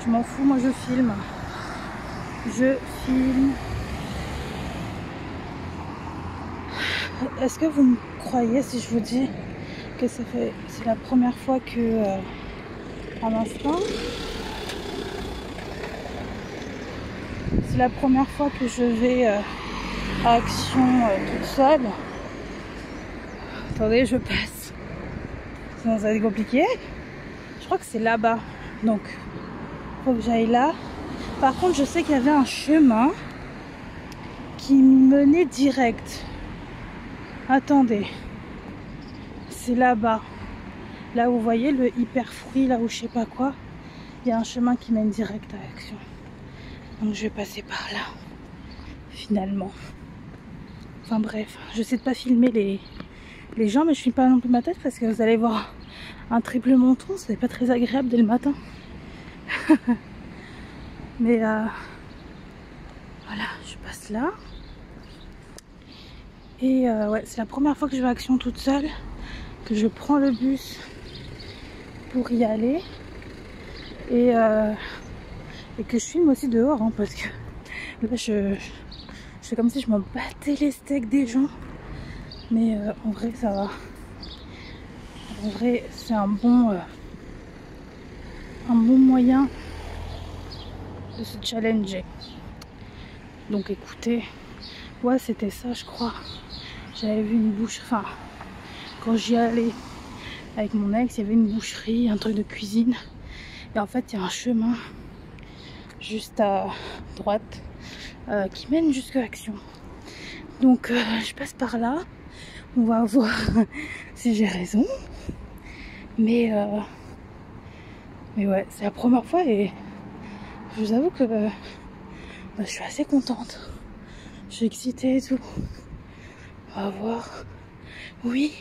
Je m'en fous, moi je filme. Je filme. Est-ce que vous me croyez si je vous dis que c'est la première fois que... un instant. C'est la première fois que je vais à Action toute seule. Attendez, je passe. Sinon ça va être compliqué. Je crois que c'est là-bas. Donc, faut que j'aille là. Par contre, je sais qu'il y avait un chemin qui menait direct. Attendez. C'est là-bas. Là où vous voyez le hyper fruit, là où je sais pas quoi. Il y a un chemin qui mène direct à Action. Donc je vais passer par là. Finalement. Enfin bref, j'essaie de pas filmer les gens, mais je filme pas non plus ma tête parce que vous allez voir un triple menton, c'est pas très agréable dès le matin. Mais voilà, je passe là. Et ouais, c'est la première fois que je vais à Action toute seule, que je prends le bus pour y aller. Et que je filme aussi dehors, hein, parce que là je fais comme si je m'en battais les steaks des gens. Mais en vrai ça va. En vrai c'est un bon moyen de se challenger. Donc écoutez, ouais c'était ça je crois. J'avais vu une boucherie, enfin quand j'y allais avec mon ex, il y avait une boucherie, un truc de cuisine. Et en fait il y a un chemin juste à droite qui mène jusqu'à Action. Donc je passe par là. On va voir si j'ai raison. Mais ouais, c'est la première fois et je vous avoue que je suis assez contente. Je suis excitée et tout. On va voir. Oui,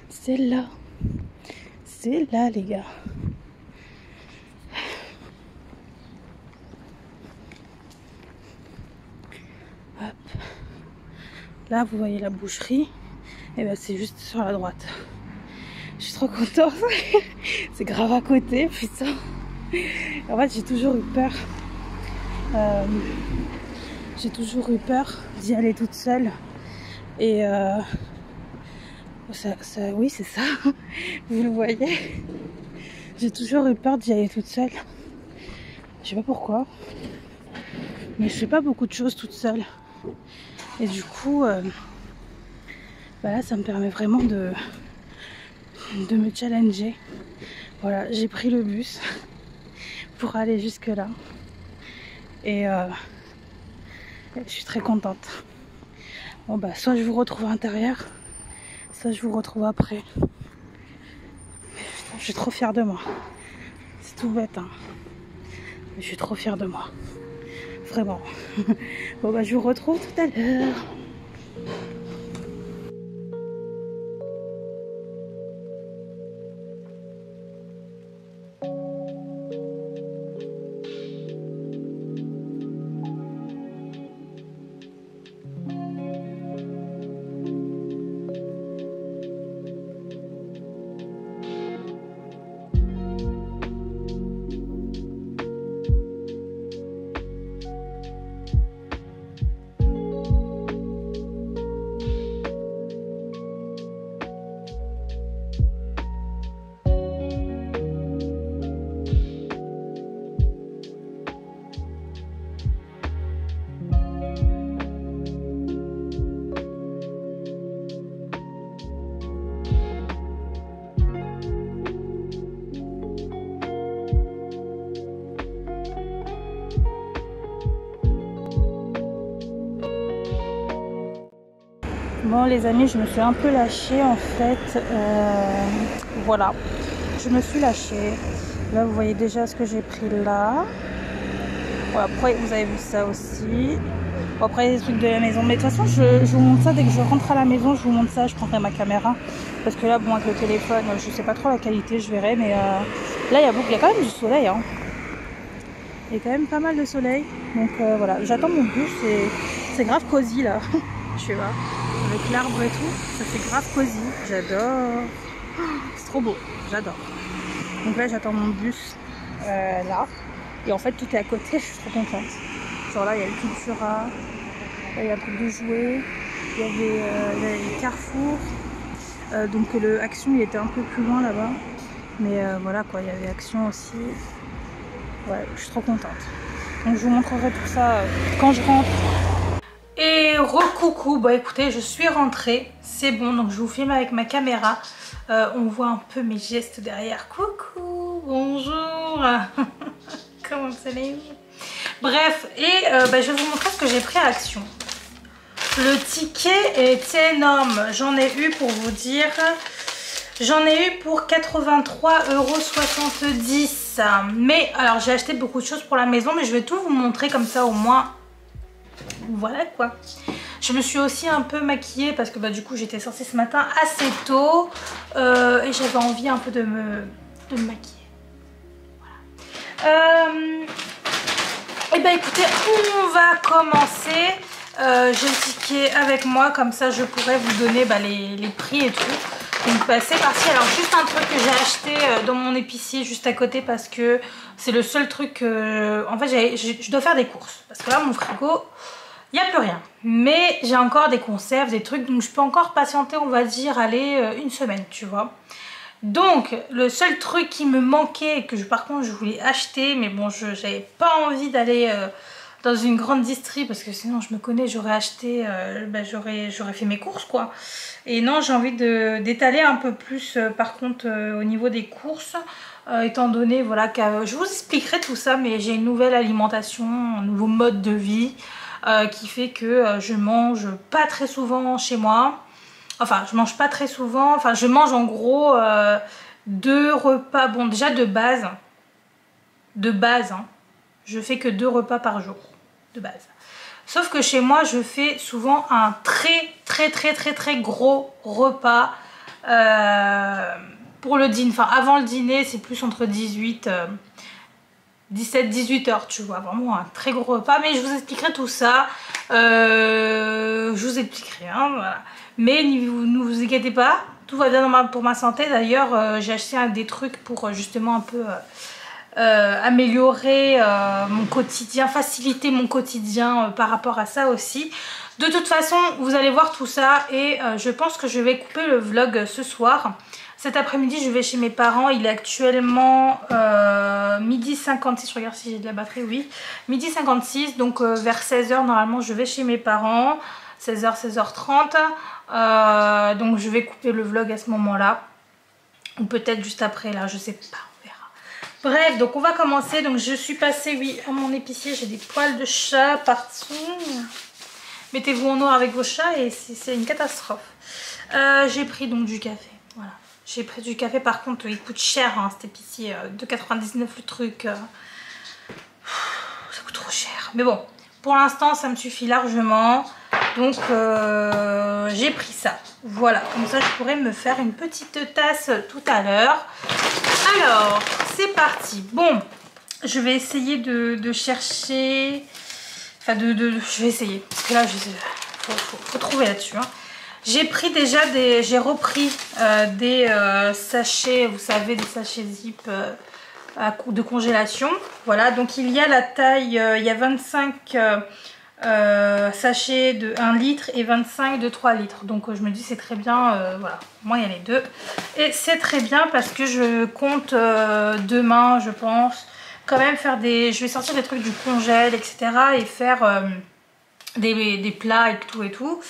c'est là. C'est là les gars. Hop. Là vous voyez la boucherie. Et ben c'est juste sur la droite. Je suis trop contente. C'est grave à côté, putain. En fait j'ai toujours eu peur. J'ai toujours eu peur d'y aller toute seule. Et oui c'est ça. Vous le voyez. J'ai toujours eu peur d'y aller toute seule. Je sais pas pourquoi. Mais je fais pas beaucoup de choses toute seule. Et du coup, bah là ça me permet vraiment de me challenger. Voilà, j'ai pris le bus pour aller jusque là. Et je suis très contente. Bon bah soit je vous retrouve à l'intérieur, soit je vous retrouve après. Putain, je suis trop fière de moi. C'est tout bête hein. Mais je suis trop fière de moi. Vraiment. Bon bah je vous retrouve tout à l'heure. Bon les amis, je me suis un peu lâchée en fait. Voilà, je me suis lâchée. Là vous voyez déjà ce que j'ai pris là. Voilà, après vous avez vu ça aussi. Bon, après les trucs de la maison. Mais de toute façon je vous montre ça dès que je rentre à la maison. Je vous montre ça, je prendrai ma caméra. Parce que là bon avec le téléphone, je sais pas trop la qualité, je verrai. Mais là il y a quand même du soleil hein. Il y a quand même pas mal de soleil. Donc voilà, j'attends mon bus. C'est grave cosy là. Je sais pas. Avec l'arbre et tout, ça fait grave cosy. J'adore. C'est trop beau, j'adore. Donc là j'attends mon bus là. Et en fait, tout est à côté, je suis trop contente. Genre là, il y a le Cultura, là, il y a un truc de jouets, il y avait le Carrefour. Donc le Action, il était un peu plus loin là-bas. Mais voilà quoi, il y avait Action aussi. Ouais, je suis trop contente. Donc je vous montrerai tout ça quand je rentre. Et recoucou, bah écoutez, je suis rentrée, c'est bon, donc je vous filme avec ma caméra. On voit un peu mes gestes derrière. Coucou, bonjour. Comment allez-vous? Bref, et bah, je vais vous montrer ce que j'ai pris à Action. Le ticket est énorme, j'en ai eu pour vous dire, j'en ai eu pour 83,70 €. Mais alors j'ai acheté beaucoup de choses pour la maison, mais je vais tout vous montrer comme ça au moins. Voilà quoi. Je me suis aussi un peu maquillée parce que bah, du coup j'étais sortie ce matin assez tôt et j'avais envie un peu de me maquiller. Voilà. Et bah écoutez, on va commencer. J'ai le ticket avec moi, comme ça je pourrais vous donner bah, les prix et tout. Donc bah, c'est parti. Alors juste un truc que j'ai acheté dans mon épicier juste à côté parce que c'est le seul truc que... En fait je dois faire des courses parce que là mon frigo, il n'y a plus rien. Mais j'ai encore des conserves, des trucs, donc je peux encore patienter, on va dire, allez, une semaine, tu vois. Donc le seul truc qui me manquait et que par contre je voulais acheter, mais bon j'avais pas envie d'aller dans une grande distri parce que sinon je me connais, j'aurais acheté, bah, j'aurais fait mes courses quoi. Et non, j'ai envie d'étaler un peu plus par contre au niveau des courses, étant donné voilà que je vous expliquerai tout ça, mais j'ai une nouvelle alimentation, un nouveau mode de vie qui fait que je mange pas très souvent chez moi. Enfin, je mange pas très souvent. Enfin, je mange en gros 2 repas. Bon, déjà de base, hein, je fais que 2 repas par jour, de base. Sauf que chez moi, je fais souvent un très gros repas pour le dîner. Enfin, avant le dîner, c'est plus entre 17-18 heures, tu vois, vraiment un très gros repas. Mais je vous expliquerai tout ça. Je vous expliquerai, hein, voilà. Mais ne vous inquiétez pas, tout va bien pour ma santé. D'ailleurs, j'ai acheté des trucs pour justement un peu améliorer mon quotidien, faciliter mon quotidien par rapport à ça aussi. De toute façon, vous allez voir tout ça et je pense que je vais couper le vlog ce soir. Cet après-midi, je vais chez mes parents. Il est actuellement midi 56. Je regarde si j'ai de la batterie, oui. Midi 56, donc vers 16 h, normalement, je vais chez mes parents. 16 h, 16 h 30. Donc, je vais couper le vlog à ce moment-là. Ou peut-être juste après, là, je sais pas. On verra. Bref, donc on va commencer. Donc, je suis passée, oui, à mon épicier. J'ai des poils de chat partout. Mettez-vous en noir avec vos chats et c'est une catastrophe. J'ai pris donc du café. Voilà. J'ai pris du café, par contre il coûte cher hein, cet épicier, 2,99 € le truc, ça coûte trop cher. Mais bon, pour l'instant ça me suffit largement, donc j'ai pris ça. Voilà, comme ça je pourrais me faire une petite tasse tout à l'heure. Alors, c'est parti. Bon, je vais essayer de chercher, enfin je vais essayer, parce que là faut trouver là-dessus. Hein. J'ai pris déjà j'ai repris des sachets, vous savez, des sachets zip de congélation. Voilà, donc il y a la taille, il y a 25 sachets de 1 litre et 25 de 3 litres. Donc je me dis c'est très bien, voilà, moi il y a les deux. Et c'est très bien parce que je compte demain, je pense, quand même faire je vais sortir des trucs du congèle, etc. et faire des plats et tout.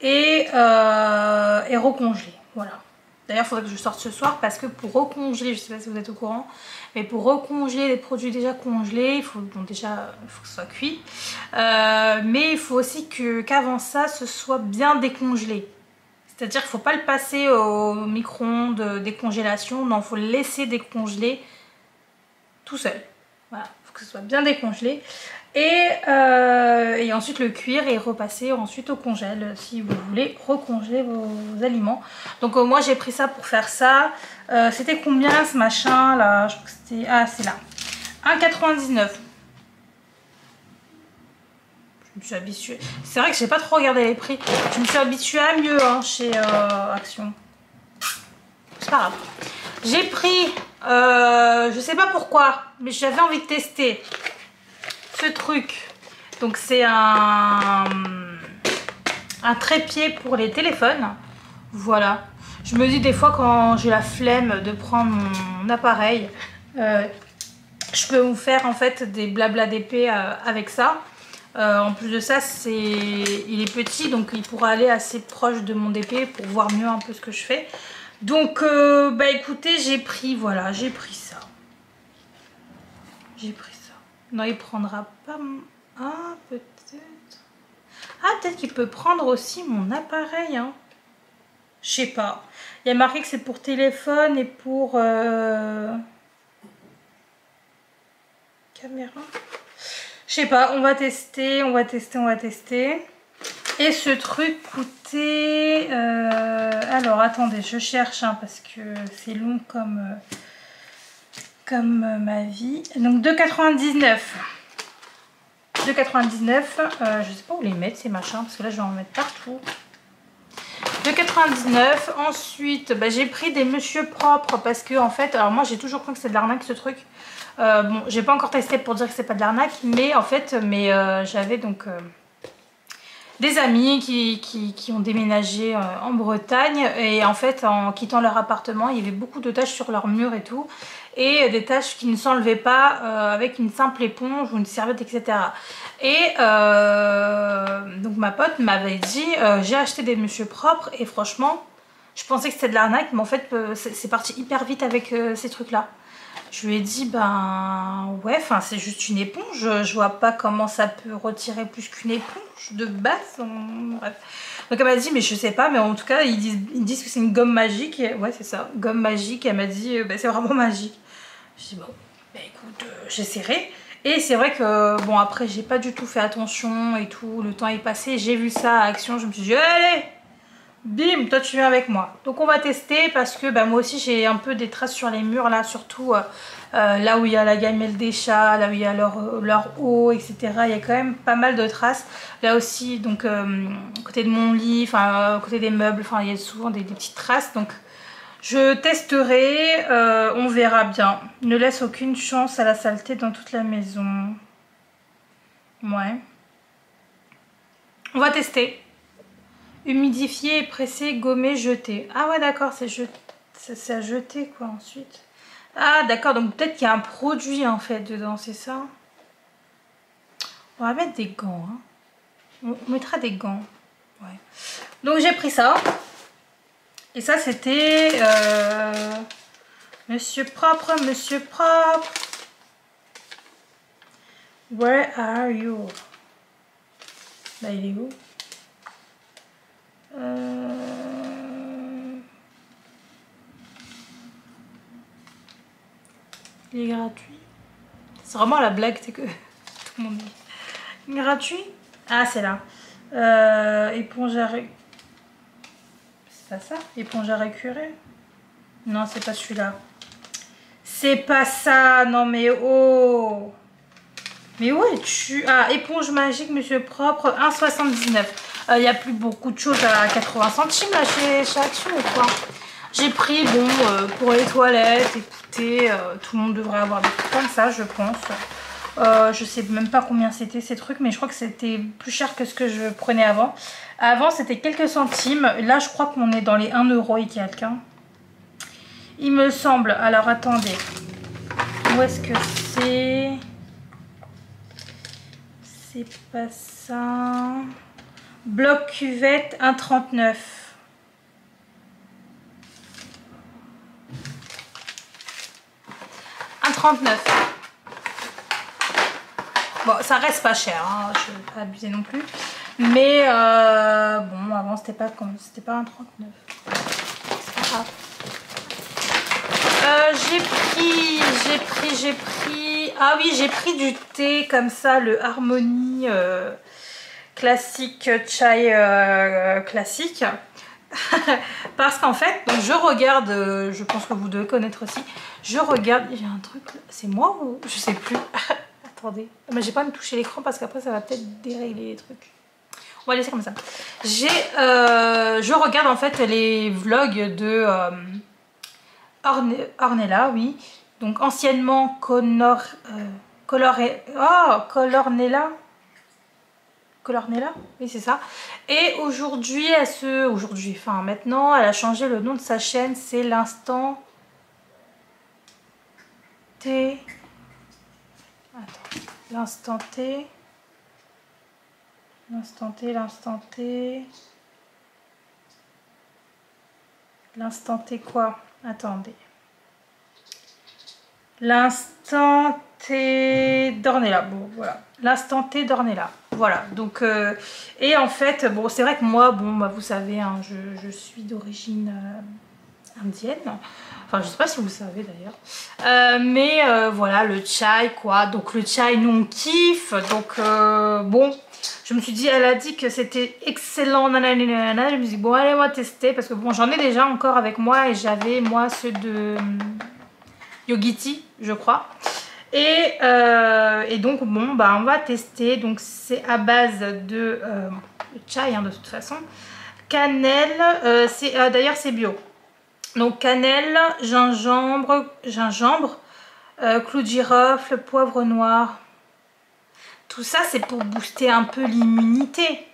Et recongeler, voilà. D'ailleurs il faudrait que je sorte ce soir parce que pour recongeler, je sais pas si vous êtes au courant, mais pour recongeler les produits déjà congelés, il faut que ce soit cuit, mais il faut aussi qu'avant ça ce soit bien décongelé, c'est à dire qu'il ne faut pas le passer au micro-ondes décongélation, non, il faut le laisser décongeler tout seul, voilà, il faut que ce soit bien décongelé. Et ensuite le cuire et repasser ensuite au congèle si vous voulez recongeler vos aliments. Donc moi j'ai pris ça pour faire ça. C'était combien ce machin là? Je crois que c'était... Ah c'est là. 1,99 €. Je me suis habituée. C'est vrai que j'ai pas trop regardé les prix. Je me suis habituée à mieux hein, chez Action. C'est pas grave. J'ai pris... je sais pas pourquoi, mais j'avais envie de tester ce truc. Donc c'est un trépied pour les téléphones. Voilà. Je me dis des fois quand j'ai la flemme de prendre mon appareil, je peux vous faire en fait des blabla d'épée avec ça. En plus de ça, il est petit, donc il pourra aller assez proche de mon épée pour voir mieux un peu ce que je fais. Donc bah écoutez, j'ai pris ça. J'ai pris ça. Non, il prendra pas mon... Ah, peut-être. Ah, peut-être qu'il peut prendre aussi mon appareil, hein. Je sais pas. Il y a marqué que c'est pour téléphone et pour caméra. Je sais pas, on va tester. Et ce truc coûtait... alors, attendez, je cherche, hein, parce que c'est long comme ma vie. Donc, 2,99. 2,99. Je sais pas où les mettre, ces machins, parce que là, je vais en mettre partout. 2,99. Ensuite, bah, j'ai pris des Monsieur Propre, parce que, en fait, alors moi, j'ai toujours cru que c'était de l'arnaque, ce truc. Bon, j'ai pas encore testé pour dire que c'est pas de l'arnaque, mais en fait, j'avais donc... des amis qui ont déménagé en Bretagne et en fait en quittant leur appartement il y avait beaucoup de taches sur leur mur et tout et des taches qui ne s'enlevaient pas avec une simple éponge ou une serviette etc. Et donc ma pote m'avait dit j'ai acheté des Monsieur Propre et franchement je pensais que c'était de l'arnaque mais en fait c'est parti hyper vite avec ces trucs là. Je lui ai dit, ben ouais, enfin c'est juste une éponge, je vois pas comment ça peut retirer plus qu'une éponge de base. Bref. Donc elle m'a dit, mais je sais pas, mais en tout cas ils disent que c'est une gomme magique. Et, ouais, c'est ça, gomme magique. Elle m'a dit, ben, c'est vraiment magique. Je dis, bon, ben écoute, j'essaierai. Et c'est vrai que, bon, après j'ai pas du tout fait attention et tout, le temps est passé, j'ai vu ça à Action, je me suis dit, allez! Bim, toi tu viens avec moi. Donc on va tester parce que bah, moi aussi j'ai un peu des traces sur les murs là, surtout là où il y a la gamelle des chats, là où il y a leur eau, etc. Il y a quand même pas mal de traces. Là aussi, donc à côté de mon lit, enfin à côté des meubles, enfin il y a souvent des petites traces. Donc je testerai, on verra bien. Ne laisse aucune chance à la saleté dans toute la maison. Ouais. On va tester. Humidifier, presser, gommer, jeter. Ah ouais d'accord, c'est à jeter quoi ensuite. Ah d'accord, donc peut-être qu'il y a un produit en fait dedans, c'est ça. On va mettre des gants. Hein. On mettra des gants. Ouais. Donc j'ai pris ça. Et ça c'était Monsieur Propre, Monsieur Propre. Where are you? Bah il est où? Il est gratuit. C'est vraiment la blague, c'est que tout le monde dit. Gratuit? Ah, c'est là. Éponge à récurer. C'est pas ça? Éponge à récurer? Non, c'est pas celui-là. C'est pas ça. Non, mais oh! Mais où es-tu? Ah, éponge magique, Monsieur Propre, 1,79. Il n'y a plus beaucoup de choses à 80 centimes là chez Action ou quoi? J'ai pris, bon, pour les toilettes, écoutez, tout le monde devrait avoir des trucs comme ça, je pense. Je sais même pas combien c'était ces trucs, mais je crois que c'était plus cher que ce que je prenais avant. Avant, c'était quelques centimes. Là, je crois qu'on est dans les 1 € et quelques. Hein. Il me semble. Alors, attendez. Où est-ce que c'est? C'est pas ça. Bloc cuvette 1,39. Bon, ça reste pas cher, hein. Je ne vais pas abuser non plus. Mais bon, avant c'était pas 1,39. C'est pas grave. J'ai pris. Ah oui, j'ai pris du thé comme ça, le Harmonie classique chai classique. Parce qu'en fait, donc je regarde, je pense que vous devez connaître aussi. Je regarde, il y a un truc, c'est moi ou je sais plus. Attendez, mais j'ai pas à me toucher l'écran parce qu'après ça va peut-être dérégler les trucs. On va laisser comme ça. Je regarde en fait les vlogs de Ornella, oui. Donc anciennement Connor Colornella. Colornella, oui c'est ça. Et aujourd'hui, enfin maintenant, elle a changé le nom de sa chaîne, c'est l'instant T. Attends, l'instant T. L'instant T, l'instant T. L'instant T quoi? Attendez. L'instant T d'Ornella. Bon, voilà. L'instant T d'Ornella. Voilà. Donc, et en fait, bon, c'est vrai que moi, bon, bah, vous savez, hein, je suis d'origine indienne. Enfin, je sais pas si vous le savez d'ailleurs. Mais voilà, le chai, quoi. Donc, le chai, nous, on kiffe. Donc, bon, je me suis dit, elle a dit que c'était excellent. Nanana. Je me suis dit, bon, allez, on va tester. Parce que bon, j'en ai déjà encore avec moi. Et j'avais, moi, ceux de Yogiti, je crois. Et donc, bon, bah, on va tester. Donc, c'est à base de chai, hein, de toute façon. Cannelle, d'ailleurs, c'est bio. Donc, cannelle, gingembre, clou de girofle, poivre noir. Tout ça, c'est pour booster un peu l'immunité.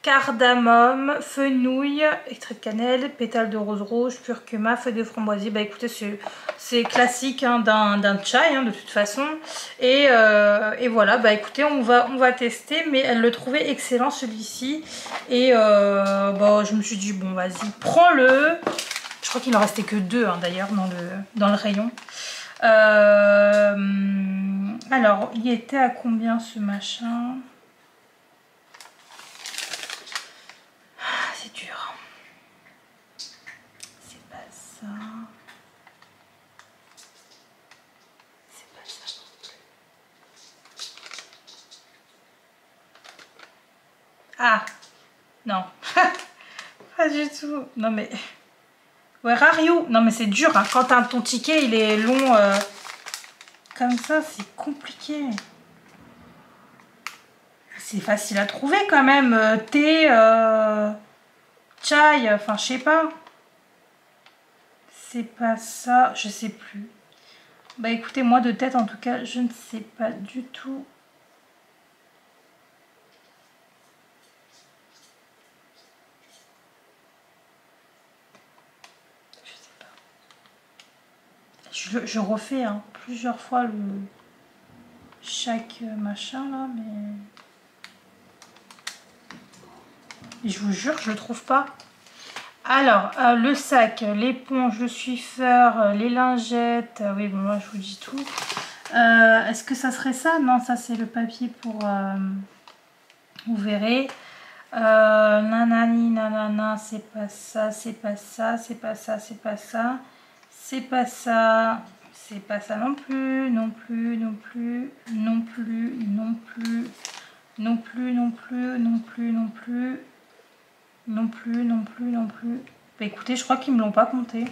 Cardamome, fenouil, extrait de cannelle, pétales de rose rouge, curcuma, feuilles de framboisier. Bah écoutez, c'est classique hein, d'un chai hein, de toute façon. Et voilà, bah écoutez, on va tester. Mais elle le trouvait excellent celui-ci. Et bah, je me suis dit, bon vas-y, prends-le. Je crois qu'il en restait que 2 hein, d'ailleurs dans le rayon. Alors, il était à combien ce machin ? C'est dur. C'est pas ça. C'est pas ça non plus. Ah non. Pas du tout. Non mais... Where are you? Non mais c'est dur. Hein. Quand ton ticket il est long comme ça, c'est compliqué. C'est facile à trouver quand même. Thé, chai, enfin je sais pas. C'est pas ça, je sais plus. Bah écoutez, moi de tête en tout cas, je ne sais pas du tout. Je sais pas. Je refais hein, plusieurs fois chaque machin là, mais... Et je vous jure, je le trouve pas. Alors, le sac, l'éponge, le suifeur, les lingettes. Oui, bon, moi, je vous dis tout. Est-ce que ça serait ça? Non, ça, c'est le papier pour... vous verrez. Nanani, nanana, c'est pas ça, c'est pas ça, c'est pas ça, c'est pas ça. C'est pas ça. C'est pas ça non plus, non plus, non plus, non plus, non plus, non plus, non plus, non plus, non plus. Non plus, non plus, non plus. Bah écoutez, je crois qu'ils me l'ont pas compté.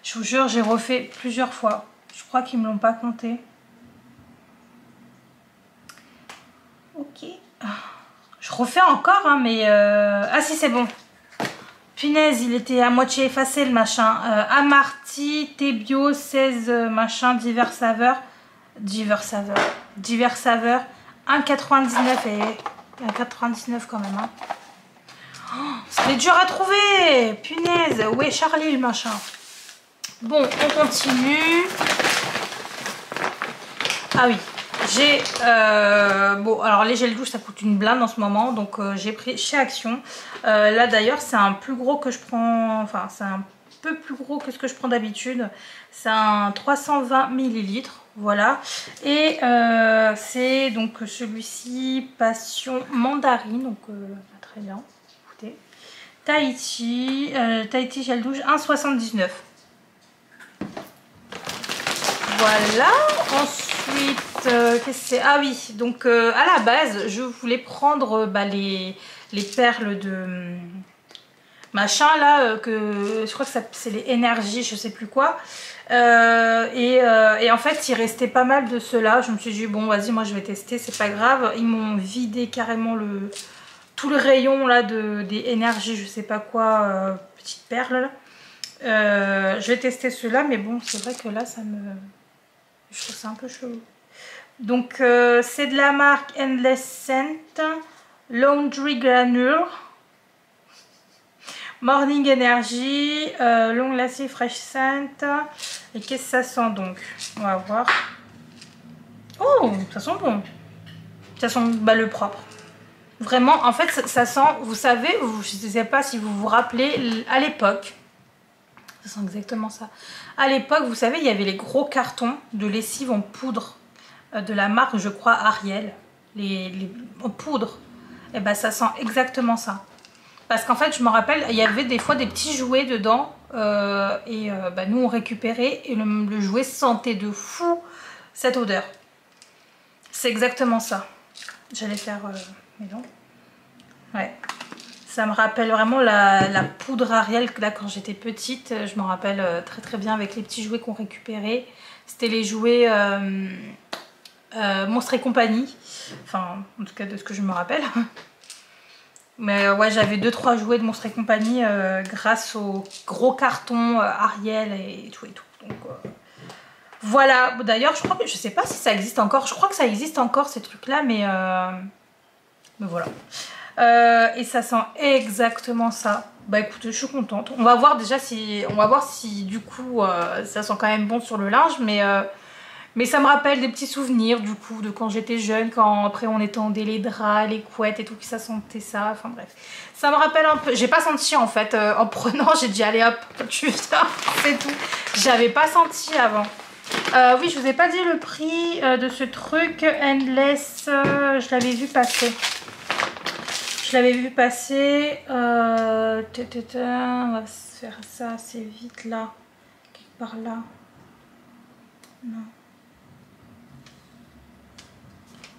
Je vous jure, j'ai refait plusieurs fois. Je crois qu'ils me l'ont pas compté. Ok. Je refais encore, hein, mais... Ah si, c'est bon. Punaise, il était à moitié effacé le machin. Amarty, thé bio, 16 machin, divers saveurs. Divers saveurs. 1,99 et 1,99 quand même. Hein. Oh, c'est dur à trouver. Punaise. Où est Charlie le machin? Bon, on continue. Ah oui. J'ai... bon, alors les gels douche, ça coûte une blinde en ce moment. Donc j'ai pris chez Action. Là d'ailleurs, c'est un plus gros que je prends... Enfin, c'est un peu plus gros que ce que je prends d'habitude. C'est un 320 ml. Voilà, et c'est donc celui-ci, Passion Mandarine, donc très bien, écoutez. Tahiti gel douche 1,79. Voilà, ensuite, qu'est-ce que c'est? Ah oui, donc à la base, je voulais prendre les perles de... machin là, que je crois que c'est les énergies, je sais plus quoi. Et en fait il restait pas mal de ceux-là. Je me suis dit bon vas-y, moi je vais tester, c'est pas grave. Ils m'ont vidé carrément tout le rayon là des énergies, je sais pas quoi, petites perles là. Je vais tester ceux-là, mais bon, c'est vrai que là, je trouve ça un peu chelou. Donc, c'est de la marque Endless Scent, Laundry Granule, Morning Energy, Long Lasting Fresh Scent. Et qu'est-ce que ça sent donc? On va voir. Oh, ça sent bon. Ça sent le propre. Vraiment, en fait, ça sent, vous savez, je ne sais pas si vous vous rappelez, à l'époque, ça sent exactement ça. À l'époque, vous savez, il y avait les gros cartons de lessive en poudre de la marque, je crois, Ariel. En poudre. Et ben, ça sent exactement ça. Parce qu'en fait, je me rappelle, il y avait des fois des petits jouets dedans. Nous, on récupérait et le jouet sentait de fou cette odeur. C'est exactement ça. J'allais faire mes dents. Ouais. Ça me rappelle vraiment la poudre Ariel que là quand j'étais petite. Je me rappelle très très bien avec les petits jouets qu'on récupérait. C'était les jouets Monstres et compagnie. Enfin, en tout cas de ce que je me rappelle. Mais ouais, j'avais 2-3 jouets de Monstres et compagnie grâce au gros carton Ariel et tout et tout. Donc voilà. D'ailleurs, je sais pas si ça existe encore. Je crois que ça existe encore ces trucs-là, mais voilà. Et ça sent exactement ça. Bah écoutez, je suis contente. On va voir déjà si du coup ça sent quand même bon sur le linge, mais ça me rappelle des petits souvenirs du coup de quand j'étais jeune, quand après on étendait les draps, les couettes et tout, que ça sentait ça. Enfin bref, ça me rappelle un peu. J'ai pas senti en fait en prenant, j'ai dit allez hop, tu viens, c'est tout. J'avais pas senti avant. Oui, je vous ai pas dit le prix de ce truc Endless. Je l'avais vu passer. Je l'avais vu passer. On va se faire ça assez vite là. Quelque part là. Non.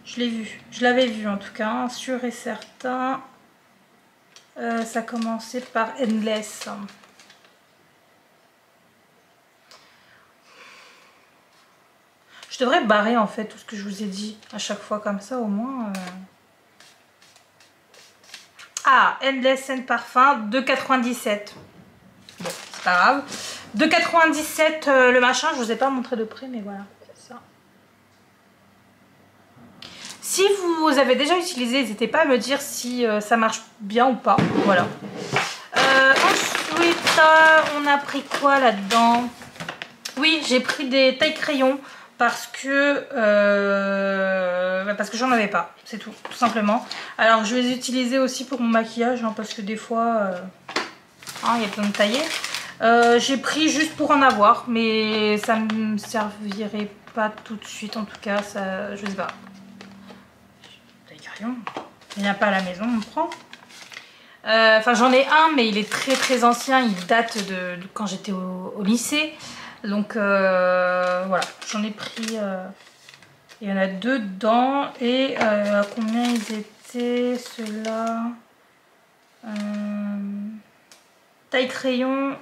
Je l'ai vu. Je l'avais vu en tout cas. Hein, sûr et certain. Ça commençait par Endless. Je devrais barrer en fait tout ce que je vous ai dit à chaque fois comme ça au moins. Ah, Endless Scent Parfum, 2,97. Bon, c'est pas grave. 2,97 le machin, je vous ai pas montré de près, mais voilà, c'est ça. Si vous avez déjà utilisé, n'hésitez pas à me dire si ça marche bien ou pas. Voilà. Ensuite, on a pris quoi là-dedans? Oui, j'ai pris des tailles crayons. Parce que j'en avais pas, c'est tout simplement. Alors je vais les utiliser aussi pour mon maquillage, hein, parce que des fois il y a besoin de tailler. J'ai pris juste pour en avoir, mais ça me servirait pas tout de suite en tout cas, ça, je sais pas. Taille crayon, il n'y en a pas à la maison, on prend. Enfin j'en ai un, mais il est très très ancien, il date de quand j'étais au lycée. Donc voilà, j'en ai pris, il y en a 2 dedans. Et à combien ils étaient ceux-là? Taille crayon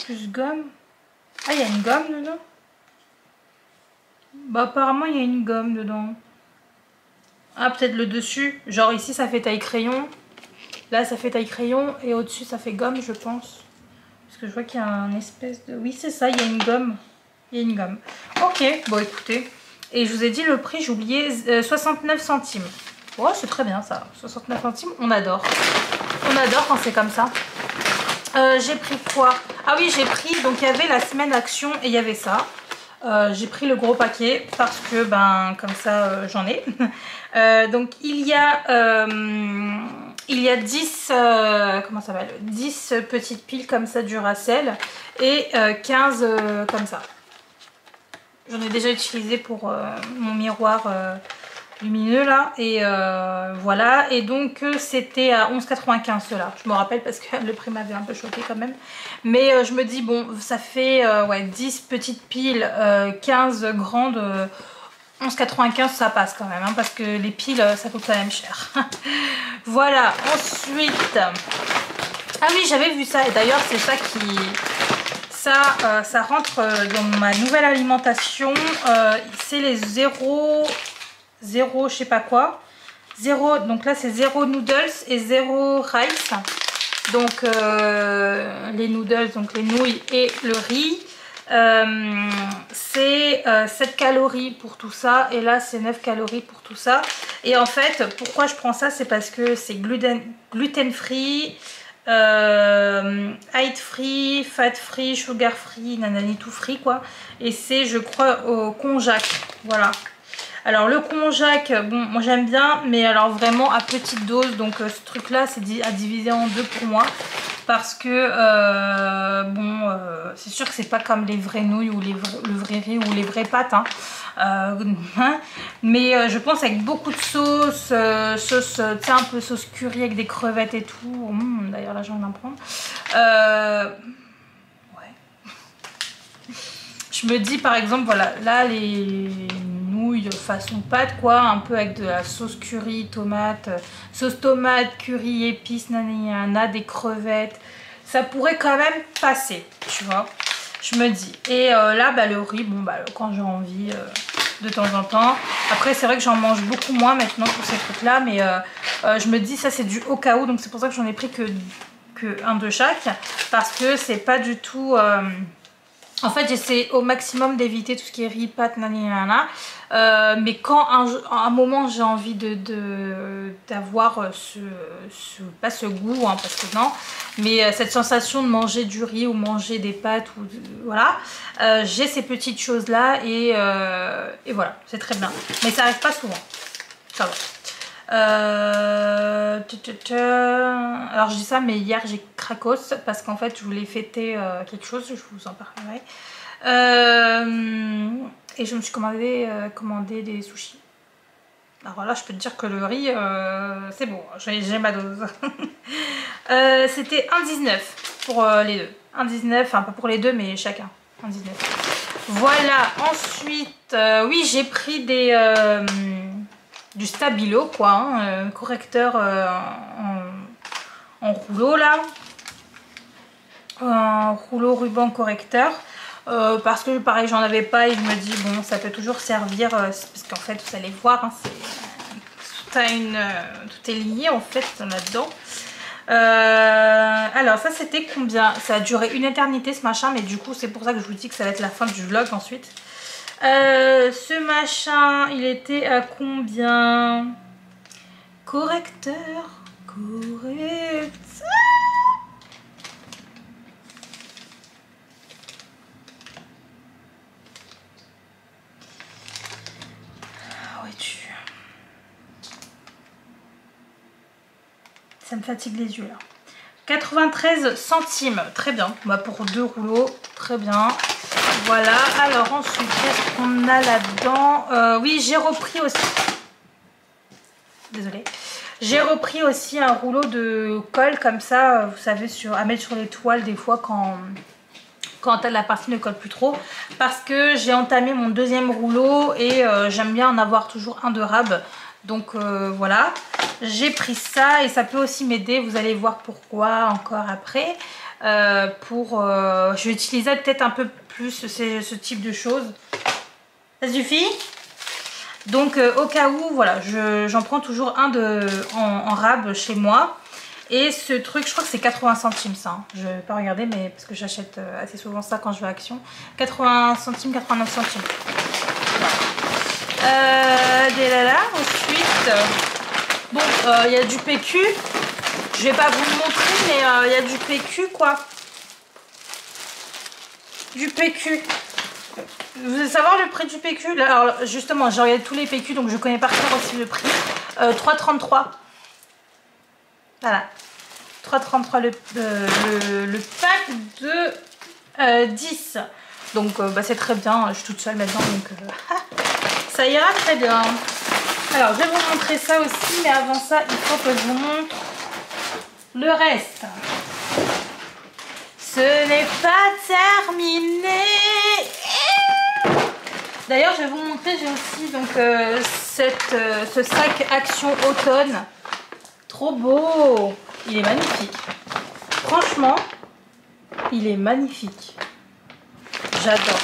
plus gomme. Ah, il y a une gomme dedans? Bah apparemment il y a une gomme dedans. Ah, peut-être le dessus, genre ici ça fait taille crayon. Là ça fait taille crayon et au-dessus ça fait gomme je pense. Parce que je vois qu'il y a un espèce de... Oui, c'est ça, il y a une gomme. Il y a une gomme. Ok, bon écoutez. Et je vous ai dit le prix, j'ai oublié, 69 centimes. Oh, c'est très bien ça. 69 centimes, on adore. On adore quand c'est comme ça. J'ai pris quoi? Ah oui, j'ai pris, donc il y avait la semaine action et il y avait ça. J'ai pris le gros paquet parce que, ben, comme ça, j'en ai. Donc il y a 10, comment ça s'appelle, 10 petites piles comme ça Duracell et 15 comme ça. J'en ai déjà utilisé pour mon miroir lumineux là. Et voilà. Et donc c'était à 11,95 ceux-là. Je me rappelle parce que le prix m'avait un peu choqué quand même. Mais je me dis bon, ça fait ouais, 10 petites piles, 15 grandes. 11,95 ça passe quand même, hein, parce que les piles ça coûte quand même cher. Voilà, ensuite... Ah oui, j'avais vu ça et d'ailleurs c'est ça qui... Ça rentre dans ma nouvelle alimentation. C'est les 0, je sais pas quoi. 0, donc là c'est 0 noodles et 0 rice. Donc les noodles, donc les nouilles et le riz. C'est 7 calories pour tout ça et là c'est 9 calories pour tout ça. Et en fait pourquoi je prends ça, c'est parce que c'est gluten free, height free, fat free, sugar free, nanani tout free quoi. Et c'est je crois au konjac, voilà. Alors le konjac, bon moi j'aime bien, mais alors vraiment à petite dose, donc ce truc là c'est à diviser en deux pour moi. Parce que c'est sûr que c'est pas comme les vraies nouilles ou le vrai riz ou les vraies pâtes hein. Mais je pense avec beaucoup de sauce, sauce tu sais un peu sauce curry avec des crevettes et tout. D'ailleurs là j'ai envie d'en prendre. Ouais. Je me dis par exemple voilà là les nouilles façon pâte quoi, un peu avec de la sauce curry, tomate, sauce tomate, curry, épices, nanana, des crevettes, ça pourrait quand même passer, tu vois, je me dis. Et là bah le riz, bon bah quand j'ai envie de temps en temps. Après c'est vrai que j'en mange beaucoup moins maintenant pour ces trucs là, mais je me dis ça c'est du au cas où, donc c'est pour ça que j'en ai pris que un de chaque, parce que c'est pas du tout en fait j'essaie au maximum d'éviter tout ce qui est riz, pâtes, nanana. Mais quand à un moment j'ai envie d'avoir pas ce goût hein, parce que non, mais cette sensation de manger du riz ou manger des pâtes ou voilà, j'ai ces petites choses là et voilà, c'est très bien, mais ça arrive pas souvent, ça va. Alors je dis ça, mais hier j'ai cracos parce qu'en fait je voulais fêter quelque chose, je vous en parlerai. Et je me suis commandé des sushis. Alors là je peux te dire que le riz c'est bon, j'ai ma dose. C'était 1,19 pour les deux, 1,19, enfin pas pour les deux mais chacun 1,19. Voilà, ensuite oui j'ai pris du Stabilo quoi, hein, correcteur en rouleau là, un rouleau ruban correcteur, parce que pareil j'en avais pas et je me dis bon ça peut toujours servir, parce qu'en fait vous allez voir hein, tout est lié en fait là-dedans. Alors ça c'était combien? Ça a duré une éternité ce machin, mais du coup c'est pour ça que je vous dis que ça va être la fin du vlog ensuite. Ce machin il était à combien? Correcteur. Ah ouais ça me fatigue les yeux là. 93 centimes, très bien. Bah pour 2 rouleaux, très bien. Voilà, alors ensuite, qu'est-ce qu'on a là-dedans? Oui, j'ai repris aussi. Désolée. J'ai repris aussi un rouleau de colle comme ça, vous savez, à mettre sur les toiles des fois quand la partie ne colle plus trop. Parce que j'ai entamé mon deuxième rouleau et j'aime bien en avoir toujours un de rab. Donc voilà, j'ai pris ça et ça peut aussi m'aider, vous allez voir pourquoi encore après. Je vais utiliser peut-être un peu plus ce type de choses. Ça suffit? Donc au cas où, voilà, j'en prends toujours un en rab chez moi. Et ce truc, je crois que c'est 80 centimes ça. Hein. Je vais pas regarder, mais parce que j'achète assez souvent ça quand je vais à Action. 80 centimes, 89 centimes. Ensuite, bon, il y a du PQ. Je vais pas vous le montrer, mais il y a du PQ quoi. Du PQ. Vous voulez savoir le prix du PQ? Là, alors, justement, j'ai regardé tous les PQ, donc je connais par cœur aussi le prix. 3,33. Voilà. 3,33 le pack de 10. Donc bah, c'est très bien, je suis toute seule maintenant, donc ça ira très bien. Alors je vais vous montrer ça aussi, mais avant ça, il faut que je vous montre le reste. Ce n'est pas terminé. D'ailleurs, je vais vous montrer, j'ai aussi donc ce sac Action automne. Trop beau. Il est magnifique. Franchement, il est magnifique. J'adore.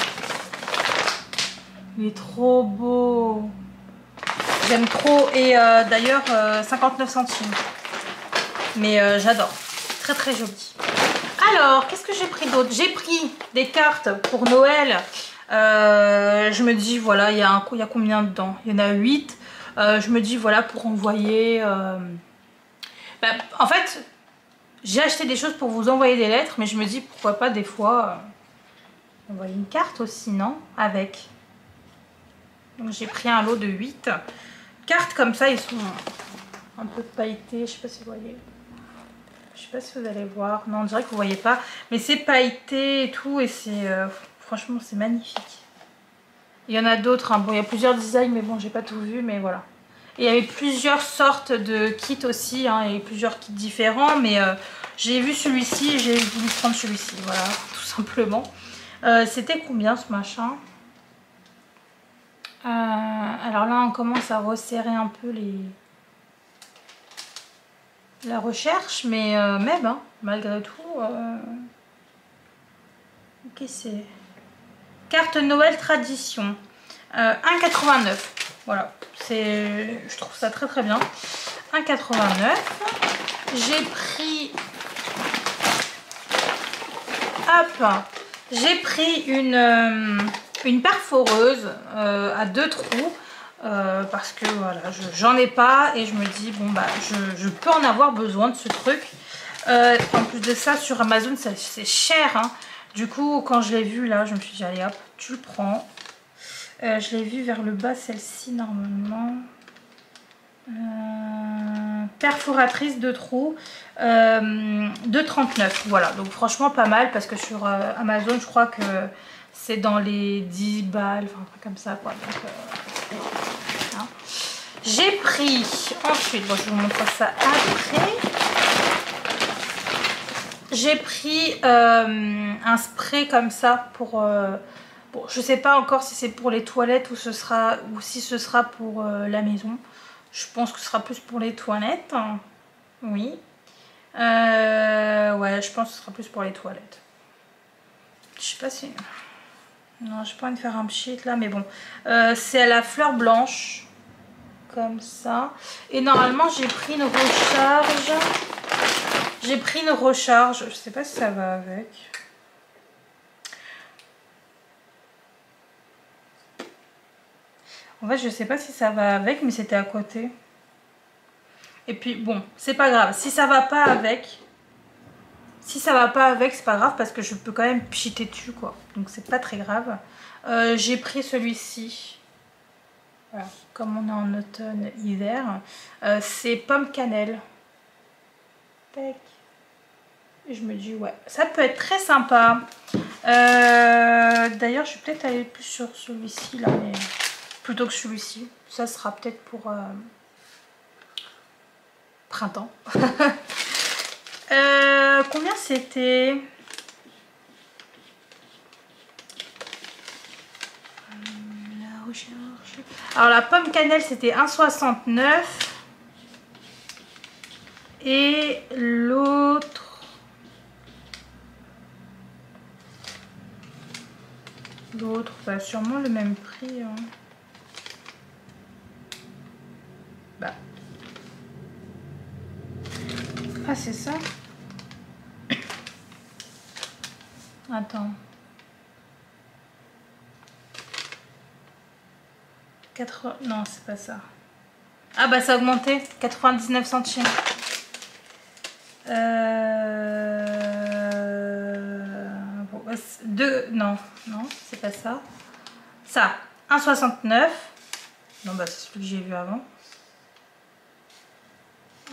Il est trop beau. J'aime trop. Et d'ailleurs, 59 centimes. Mais j'adore. Très très joli. Alors, qu'est-ce que j'ai pris d'autre? J'ai pris des cartes pour Noël. Je me dis, voilà, il y a combien dedans? Il y en a 8. Je me dis, voilà, pour envoyer... en fait, j'ai acheté des choses pour vous envoyer des lettres, mais je me dis, pourquoi pas des fois envoyer une carte aussi, non? Avec. Donc j'ai pris un lot de 8 cartes comme ça, ils sont un peu pailletés, je sais pas si vous voyez. Je sais pas si vous allez voir. Non, on dirait que vous voyez pas. Mais c'est pailleté et tout. Et c'est... franchement, c'est magnifique. Il y en a d'autres. Hein. Bon, il y a plusieurs designs. Mais bon, j'ai pas tout vu. Mais voilà. Et il y avait plusieurs sortes de kits aussi. Hein, et plusieurs kits différents. Mais j'ai vu celui-ci et j'ai voulu prendre celui-ci. Voilà, tout simplement. C'était combien ce machin? Alors là, on commence à resserrer un peu la recherche, mais même, hein, malgré tout. Ok, c'est carte Noël tradition. 1,89. Voilà, je trouve ça très très bien. 1,89. J'ai pris... Hop, j'ai pris une perforeuse à 2 trous. Parce que voilà, j'en ai pas et je me dis bon bah je peux en avoir besoin de ce truc. En plus de ça, sur Amazon c'est cher, hein. Du coup quand je l'ai vu là, je me suis dit allez hop, tu le prends. Je l'ai vu vers le bas, celle-ci normalement. Perforatrice de trous, 2,39. Voilà, donc franchement pas mal parce que sur Amazon je crois que c'est dans les 10 balles, enfin un truc comme ça quoi. Donc, hein. J'ai pris ensuite, bon je vous montre ça après. J'ai pris un spray comme ça pour bon, je sais pas encore si c'est pour les toilettes ou si ce sera pour la maison. Je pense que ce sera plus pour les toilettes. Oui. Ouais, je pense que ce sera plus pour les toilettes. Je sais pas si... Non, j'ai pas envie de faire un pchit là, mais bon. C'est à la fleur blanche. Comme ça. Et normalement, j'ai pris une recharge. Je sais pas si ça va avec. En fait, je sais pas si ça va avec, mais c'était à côté. Et puis, bon, c'est pas grave. Si ça va pas avec, c'est pas grave parce que je peux quand même pchiter dessus, quoi. Donc, c'est pas très grave. J'ai pris celui-ci. Voilà, comme on est en automne-hiver. C'est pomme cannelle. Tac. Et je me dis, ouais, ça peut être très sympa. D'ailleurs, je vais peut-être aller plus sur celui-ci, là, mais plutôt que celui-ci. Ça sera peut-être pour printemps. Combien c'était? La recherche. Alors, la pomme cannelle, c'était 1,69. Et l'autre... L'autre, bah, sûrement le même prix. Hein. Bah. Ah, c'est ça? Attends. 80... Non, c'est pas ça. Ah bah ça a augmenté. 99 centimes. Non, c'est pas ça. Ça, 1,69. Non, bah c'est celui que j'ai vu avant.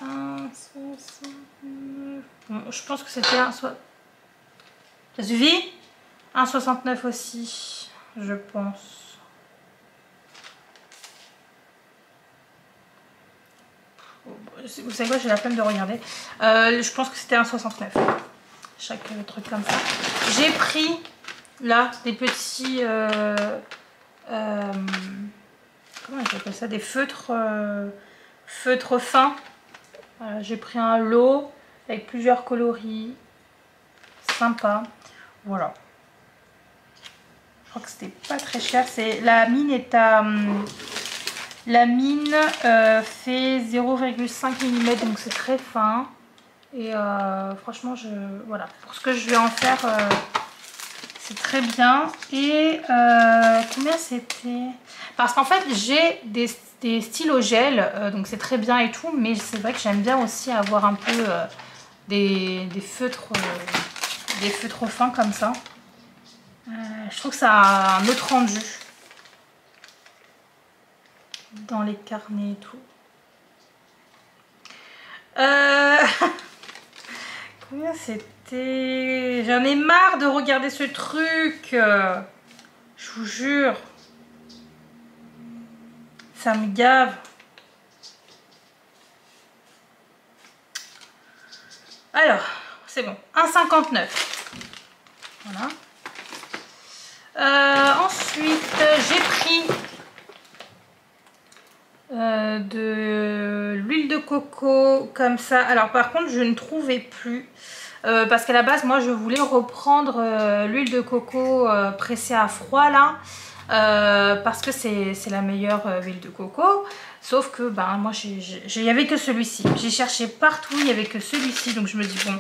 1,69. Bon, je pense que c'était 1,69. Ça suffit? 1,69 aussi, je pense. Vous savez quoi, j'ai la flemme de regarder. Je pense que c'était 1,69. Chaque truc comme ça. J'ai pris là des petits comment j'appelle ça, des feutres fins. Voilà, j'ai pris un lot avec plusieurs coloris, sympa. Voilà, je crois que c'était pas très cher. C'est la mine est à la mine fait 0,5 mm, donc c'est très fin. Et franchement, voilà, pour ce que je vais en faire, c'est très bien. Et combien c'était? Parce qu'en fait, j'ai des stylos gel, donc c'est très bien et tout. Mais c'est vrai que j'aime bien aussi avoir un peu des feutres fins comme ça. Je trouve que ça a un autre rendu dans les carnets et tout. Combien c'était? J'en ai marre de regarder ce truc. Je vous jure. Ça me gave. Alors, c'est bon. 1,59. Voilà. Ensuite, j'ai pris de l'huile de coco comme ça. Alors par contre, je ne trouvais plus. Parce qu'à la base, moi, je voulais reprendre l'huile de coco pressée à froid là. Parce que c'est la meilleure huile de coco. Sauf que ben, moi, il n'y avait que celui-ci. J'ai cherché partout, il n'y avait que celui-ci. Donc je me dis, bon,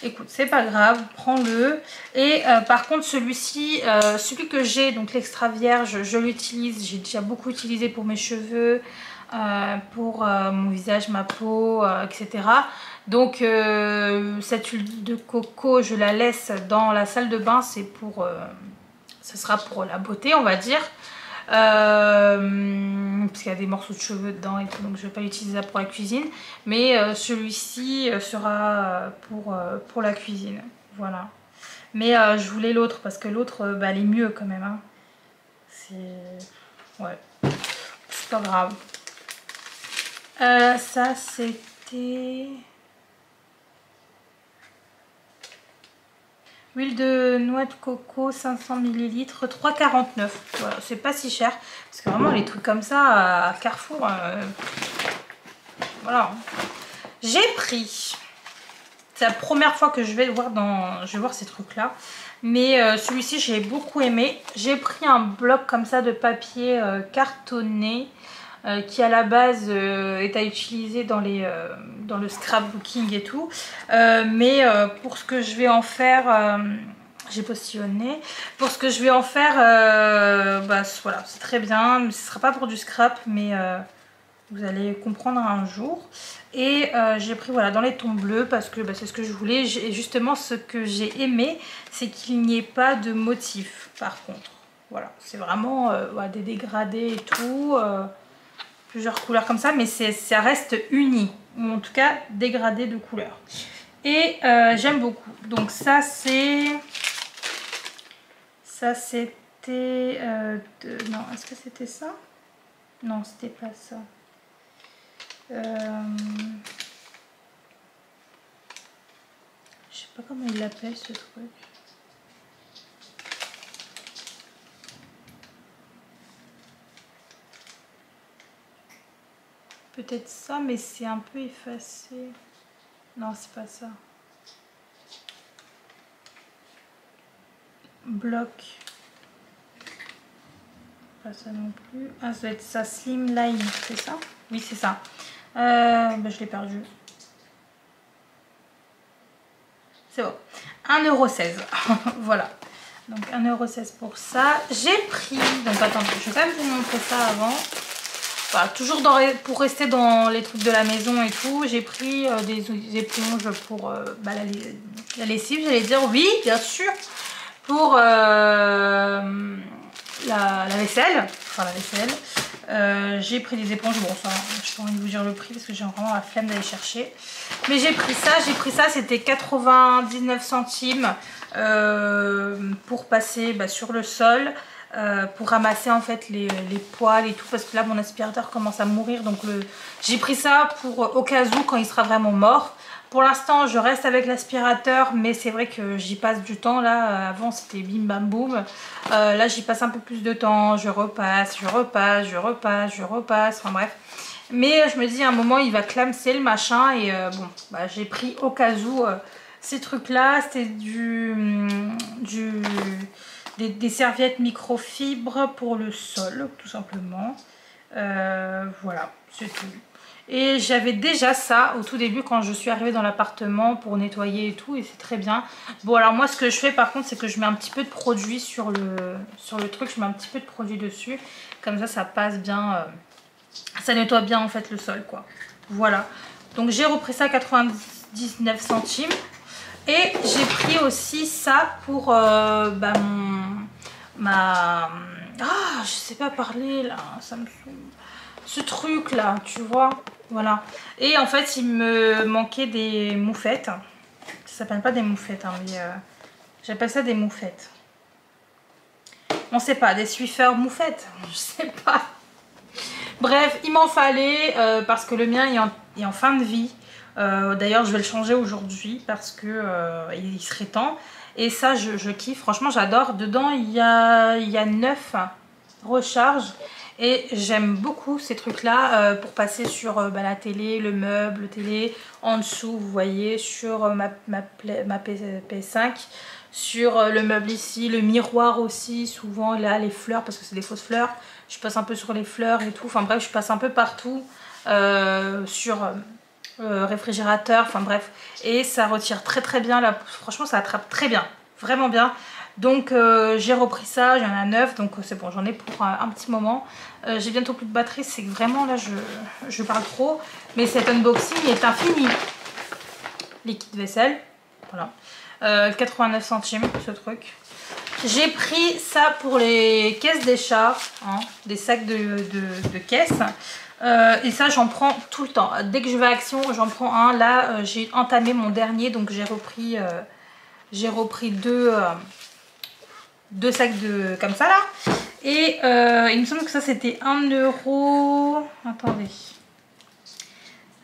écoute, c'est pas grave, prends-le. Et par contre, celui-ci, celui que j'ai, donc l'extra vierge, je l'utilise. J'ai déjà beaucoup utilisé pour mes cheveux, pour mon visage, ma peau, etc. Donc cette huile de coco, je la laisse dans la salle de bain. C'est pour... ce sera pour la beauté, on va dire. Parce qu'il y a des morceaux de cheveux dedans et tout, donc je vais pas l'utiliser pour la cuisine. Mais celui-ci sera pour la cuisine. Voilà. Mais je voulais l'autre parce que l'autre, bah, elle est mieux quand même. Hein. C'est... Ouais. C'est pas grave. Ça, c'était... Huile de noix de coco, 500 ml, 3,49. Voilà, c'est pas si cher. Parce que vraiment, les trucs comme ça, à Carrefour, voilà. J'ai pris... C'est la première fois que je vais voir ces trucs-là. Mais celui-ci, j'ai beaucoup aimé. J'ai pris un bloc comme ça de papier cartonné. Qui à la base est à utiliser dans le scrapbooking et tout. Mais pour ce que je vais en faire, j'ai postillonné. Pour ce que je vais en faire, bah, voilà, c'est très bien. Mais ce ne sera pas pour du scrap, mais vous allez comprendre un jour. Et j'ai pris voilà, dans les tons bleus parce que bah, c'est ce que je voulais. Et justement, ce que j'ai aimé, c'est qu'il n'y ait pas de motif par contre. Voilà, c'est vraiment voilà, des dégradés et tout. Plusieurs couleurs comme ça, mais ça reste uni, ou en tout cas dégradé de couleurs. Et j'aime beaucoup. Donc ça c'était... Non, est-ce que c'était ça? Non, c'était pas ça. Je sais pas comment il l'appelle ce truc. Peut-être ça, mais c'est un peu effacé. Non, c'est pas ça. Bloc. Pas ça non plus. Ah, ça doit être ça. Slimline, c'est ça? Oui, c'est ça. Bah, je l'ai perdu. C'est bon. 1,16 €. Voilà. Donc 1,16 € pour ça. J'ai pris... Donc attendez, je vais quand même vous montrer ça avant. Voilà, toujours pour rester dans les trucs de la maison et tout, j'ai pris des éponges pour bah, la lessive, j'allais dire, oui, bien sûr, pour la vaisselle, enfin la vaisselle. J'ai pris des éponges, bon ça, je n'ai pas envie de vous dire le prix parce que j'ai vraiment la flemme d'aller chercher. Mais j'ai pris ça, c'était 99 centimes pour passer bah, sur le sol. Pour ramasser en fait les poils et tout parce que là mon aspirateur commence à mourir, donc j'ai pris ça pour au cas où quand il sera vraiment mort. Pour l'instant je reste avec l'aspirateur, mais c'est vrai que j'y passe du temps là. Avant c'était bim bam boum, là j'y passe un peu plus de temps, je repasse, enfin bref. Mais je me dis à un moment il va clamser le machin et bon bah, j'ai pris au cas où ces trucs là. C'était des serviettes microfibres pour le sol tout simplement. Voilà, c'est tout. Et j'avais déjà ça au tout début quand je suis arrivée dans l'appartement pour nettoyer et tout, et c'est très bien. Bon, alors moi ce que je fais par contre, c'est que je mets un petit peu de produit sur le truc, je mets un petit peu de produit dessus, comme ça passe bien, ça nettoie bien en fait le sol quoi. Voilà, donc j'ai repris ça à 99 centimes. Et j'ai pris aussi ça pour bah, je sais pas parler là, ça me saoule. Ce truc là, tu vois, voilà. Et en fait, il me manquait des moufettes. Ça s'appelle pas des moufettes, hein, mais j'appelle ça des moufettes. On sait pas, des Swiffer moufettes, je sais pas. Bref, il m'en fallait parce que le mien est en fin de vie. D'ailleurs, je vais le changer aujourd'hui parce que il serait temps. Et ça, je kiffe. Franchement, j'adore. Dedans, il y a 9 recharges. Et j'aime beaucoup ces trucs-là pour passer sur la télé, le meuble, télé. En dessous, vous voyez, sur ma PS5. Sur le meuble ici, le miroir aussi. Souvent, là, les fleurs, parce que c'est des fausses fleurs. Je passe un peu sur les fleurs et tout. Enfin bref, je passe un peu partout. Sur réfrigérateur, enfin bref. Et ça retire très très bien. Là, franchement, ça attrape très bien. Vraiment bien. Donc j'ai repris ça, il y en a 9, donc c'est bon, j'en ai pour un petit moment. J'ai bientôt plus de batterie, c'est que vraiment là je parle trop. Mais cet unboxing est infini. Liquide vaisselle, voilà. 89 centimes ce truc. J'ai pris ça pour les caisses des chats, hein, des sacs de caisses. Et ça j'en prends tout le temps. Dès que je vais à Action, j'en prends un. Là j'ai entamé mon dernier, donc j'ai repris deux sacs comme ça là. Et il me semble que ça c'était 1 euro. Attendez.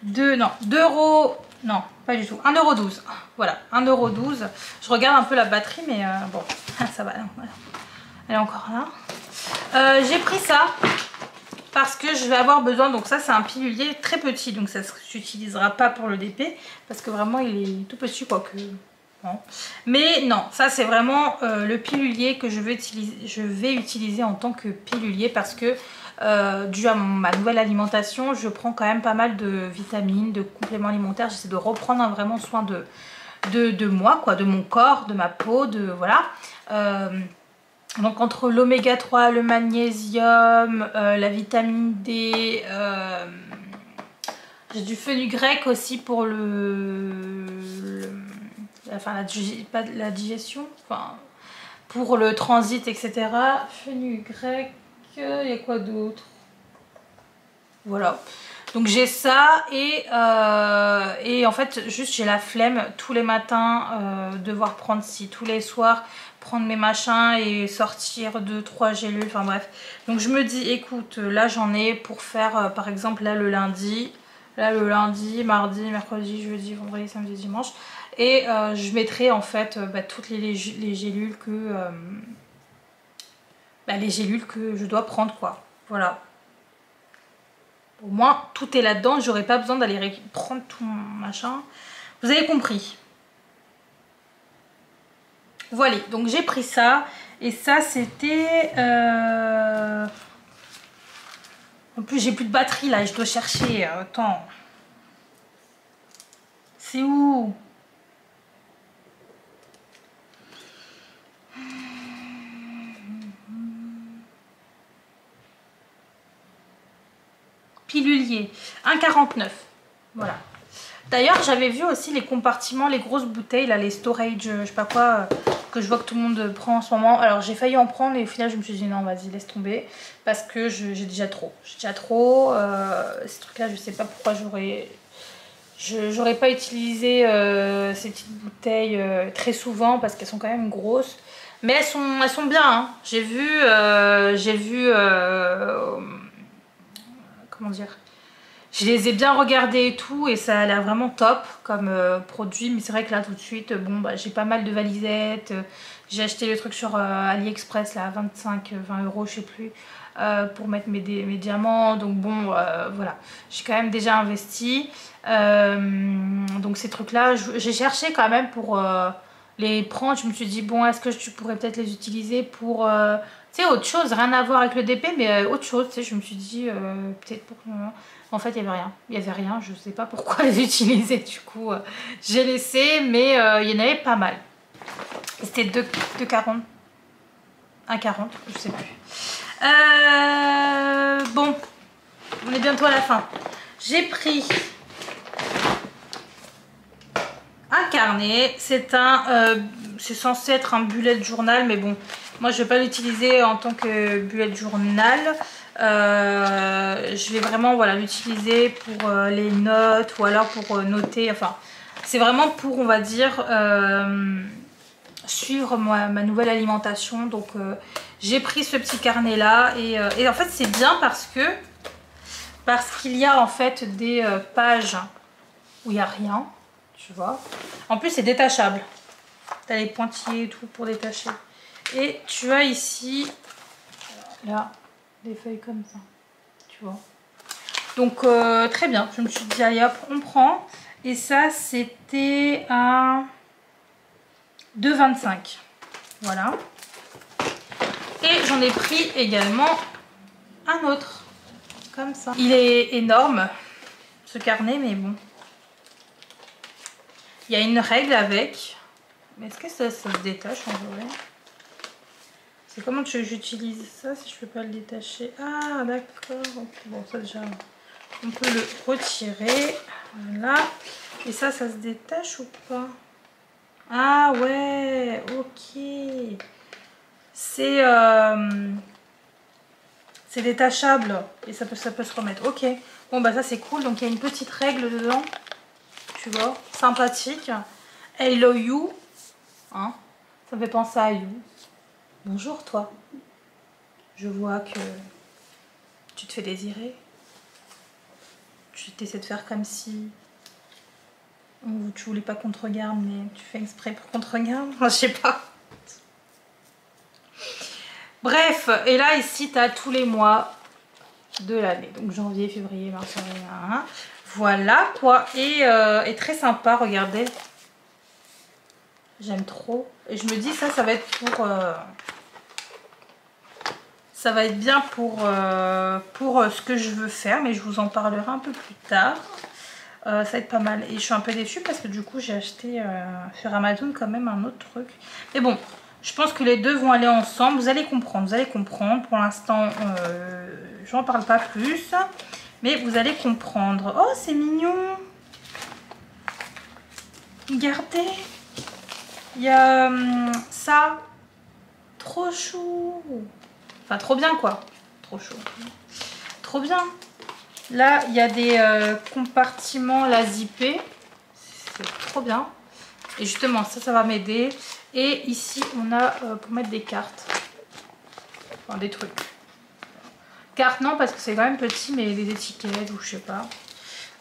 2 euros. Non, pas du tout. 1,12 €. Voilà, 1,12 €. Je regarde un peu la batterie, mais bon, ça va. Voilà. Elle est encore là. J'ai pris ça parce que je vais avoir besoin. Donc ça, c'est un pilulier très petit. Donc ça ne s'utilisera pas pour le DP. Parce que vraiment, il est tout petit, quoique. Non. Mais non, ça c'est vraiment le pilulier que je vais utiliser en tant que pilulier parce que dû à ma nouvelle alimentation, je prends quand même pas mal de vitamines, de compléments alimentaires. J'essaie de reprendre vraiment soin de moi, quoi, de mon corps, de ma peau, de voilà. Donc entre l'oméga 3, le magnésium, la vitamine D, j'ai du fenugrec aussi pour la digestion, enfin pour le transit, etc. Fenugrec, il y a quoi d'autre? Voilà. Donc j'ai ça et en fait juste j'ai la flemme tous les matins devoir prendre tous les soirs prendre mes machins et sortir 2-3 gélules, enfin bref. Donc je me dis écoute, là j'en ai pour faire par exemple là le lundi, mardi, mercredi, jeudi, vendredi, samedi, dimanche. Et je mettrai en fait toutes les gélules les gélules que je dois prendre quoi. Voilà. Au moins tout est là-dedans, j'aurai pas besoin d'aller prendre tout mon machin. Vous avez compris. Voilà, donc j'ai pris ça. Et ça c'était... En plus j'ai plus de batterie là, je dois chercher. Attends. C'est où ? Pilulier, 1,49. Voilà. D'ailleurs, j'avais vu aussi les compartiments, les grosses bouteilles, là, les storage, je sais pas quoi, que je vois que tout le monde prend en ce moment. Alors, j'ai failli en prendre et au final, je me suis dit non, vas-y, laisse tomber. Parce que j'ai déjà trop. J'ai déjà trop. Ces trucs-là, je sais pas pourquoi j'aurais pas utilisé ces petites bouteilles très souvent parce qu'elles sont quand même grosses. Mais elles sont bien. Hein. J'ai vu comment dire, je les ai bien regardés et tout et ça a l'air vraiment top comme produit. Mais c'est vrai que là tout de suite, bon j'ai pas mal de valisettes. J'ai acheté le truc sur AliExpress là à 25-20 €, je sais plus, pour mettre mes diamants. Donc bon voilà, j'ai quand même déjà investi. Donc ces trucs là, j'ai cherché quand même pour les prendre. Je me suis dit bon, est-ce que tu pourrais peut-être les utiliser pour... tu C'était autre chose, rien à voir avec le DP, mais autre chose. Tu sais, je me suis dit, peut-être pour... En fait, il n'y avait rien. Il n'y avait rien, je sais pas pourquoi les utiliser. Du coup, j'ai laissé, mais il y en avait pas mal. C'était 2,40. 1,40, je sais plus. Bon, on est bientôt à la fin. J'ai pris un carnet. C'est censé être un bullet journal, mais bon, moi je vais pas l'utiliser en tant que bullet journal. Je vais vraiment voilà l'utiliser pour les notes ou alors pour noter. Enfin, c'est vraiment pour, on va dire, suivre ma nouvelle alimentation. Donc j'ai pris ce petit carnet là et en fait c'est bien parce qu'il y a en fait des pages où il n'y a rien, tu vois. En plus c'est détachable, tu as les pointillés et tout pour détacher, et tu as ici là des feuilles comme ça, tu vois. Donc très bien, je me suis dit allez hop on prend. Et ça c'était à 2,25, voilà. Et j'en ai pris également un autre comme ça. Il est énorme ce carnet, mais bon, il y a une règle avec. Mais est-ce que ça se détache en vrai? C'est comment que j'utilise ça si je peux pas le détacher? Ah d'accord, ok. Bon ça déjà on peut le retirer, voilà. Et ça se détache ou pas? Ah ouais, ok. C'est détachable et ça peut se remettre. Ok. Bon bah ça c'est cool. Donc il y a une petite règle dedans. Tu vois, sympathique. Hello you. Hein, ça me fait penser à you. Bonjour toi. Je vois que tu te fais désirer. Tu essaies de faire comme si tu voulais pas qu'on te regarde, mais tu fais exprès pour qu'on te regarde. Je sais pas. Bref, et là ici tu as tous les mois de l'année, donc janvier, février, mars, avril, voilà quoi. Et très sympa, regardez, j'aime trop. Et je me dis ça va être pour ça va être bien pour ce que je veux faire, mais je vous en parlerai un peu plus tard. Ça va être pas mal. Et je suis un peu déçue parce que du coup j'ai acheté sur Amazon quand même un autre truc, mais bon, je pense que les deux vont aller ensemble. Vous allez comprendre, vous allez comprendre. Pour l'instant, j'en parle pas plus. Mais vous allez comprendre. Oh, c'est mignon. Regardez. Il y a ça. Trop chou. Enfin, trop bien, quoi. Trop chou. Trop bien. Là, il y a des compartiments, la zippée. C'est trop bien. Et justement, ça va m'aider. Et ici, on a pour mettre des cartes. Enfin, des trucs. Cartes, non, parce que c'est quand même petit, mais des étiquettes ou je sais pas.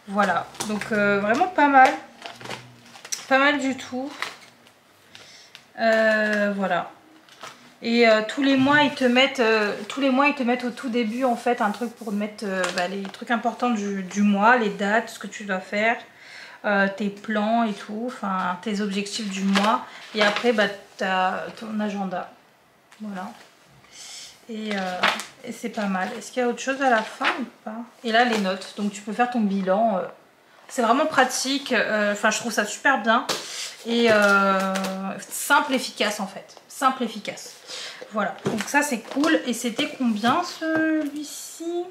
Voilà. Donc, vraiment pas mal. Pas mal du tout. Voilà. Et tous les mois, ils te mettent au tout début, en fait, un truc pour mettre les trucs importants du mois, les dates, ce que tu dois faire. Tes plans et tout, enfin tes objectifs du mois, et après tu as ton agenda, voilà. Et c'est pas mal. Est-ce qu'il y a autre chose à la fin ou pas? Et là les notes, donc tu peux faire ton bilan, c'est vraiment pratique, enfin je trouve ça super bien, et simple, efficace en fait, simple, efficace, voilà. Donc ça c'est cool. Et c'était combien celui-ci?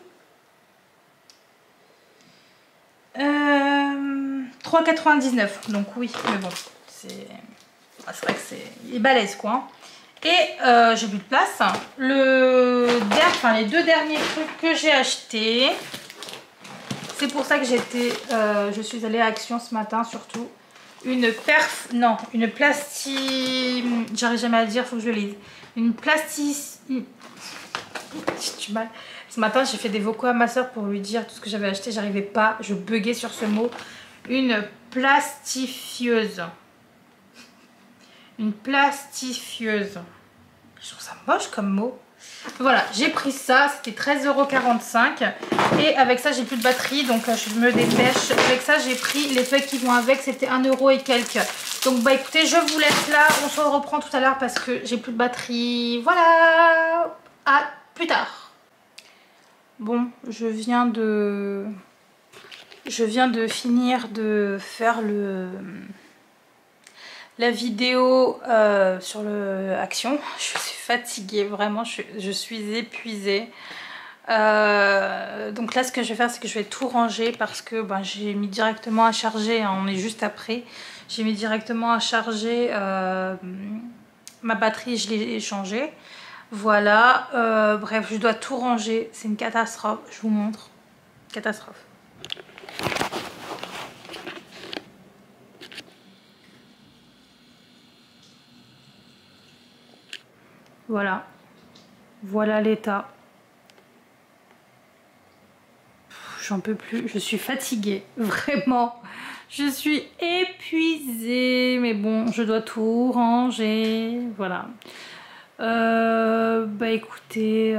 3,99, donc oui, mais bon, c'est vrai que il est balèze quoi. Et j'ai plus de place. Les deux derniers trucs que j'ai achetés, c'est pour ça que je suis allée à Action ce matin surtout. Une plastique, j'arrive jamais à le dire, faut que je le lise. Une plastique, j'ai du mal. Ce matin, j'ai fait des vocaux à ma soeur pour lui dire tout ce que j'avais acheté. J'arrivais pas, je buguais sur ce mot. Une plastifieuse. Une plastifieuse. Je trouve ça moche comme mot. Voilà, j'ai pris ça. C'était 13,45 €. Et avec ça, j'ai plus de batterie. Donc, je me dépêche. Avec ça, j'ai pris les feuilles qui vont avec. C'était 1 € et quelques. Donc, bah écoutez, je vous laisse là. On se reprend tout à l'heure parce que j'ai plus de batterie. Voilà. À plus tard. Bon, je viens de finir de faire la vidéo sur le Action. Je suis fatiguée, vraiment, je suis épuisée. Donc là, ce que je vais faire, c'est que je vais tout ranger parce que ben, j'ai mis directement à charger, hein, on est juste après. J'ai mis directement à charger ma batterie, je l'ai changée. Voilà, bref, je dois tout ranger, c'est une catastrophe, je vous montre. Catastrophe. Voilà, voilà l'état. J'en peux plus, je suis fatiguée, vraiment. Je suis épuisée, mais bon, je dois tout ranger, voilà. Bah écoutez,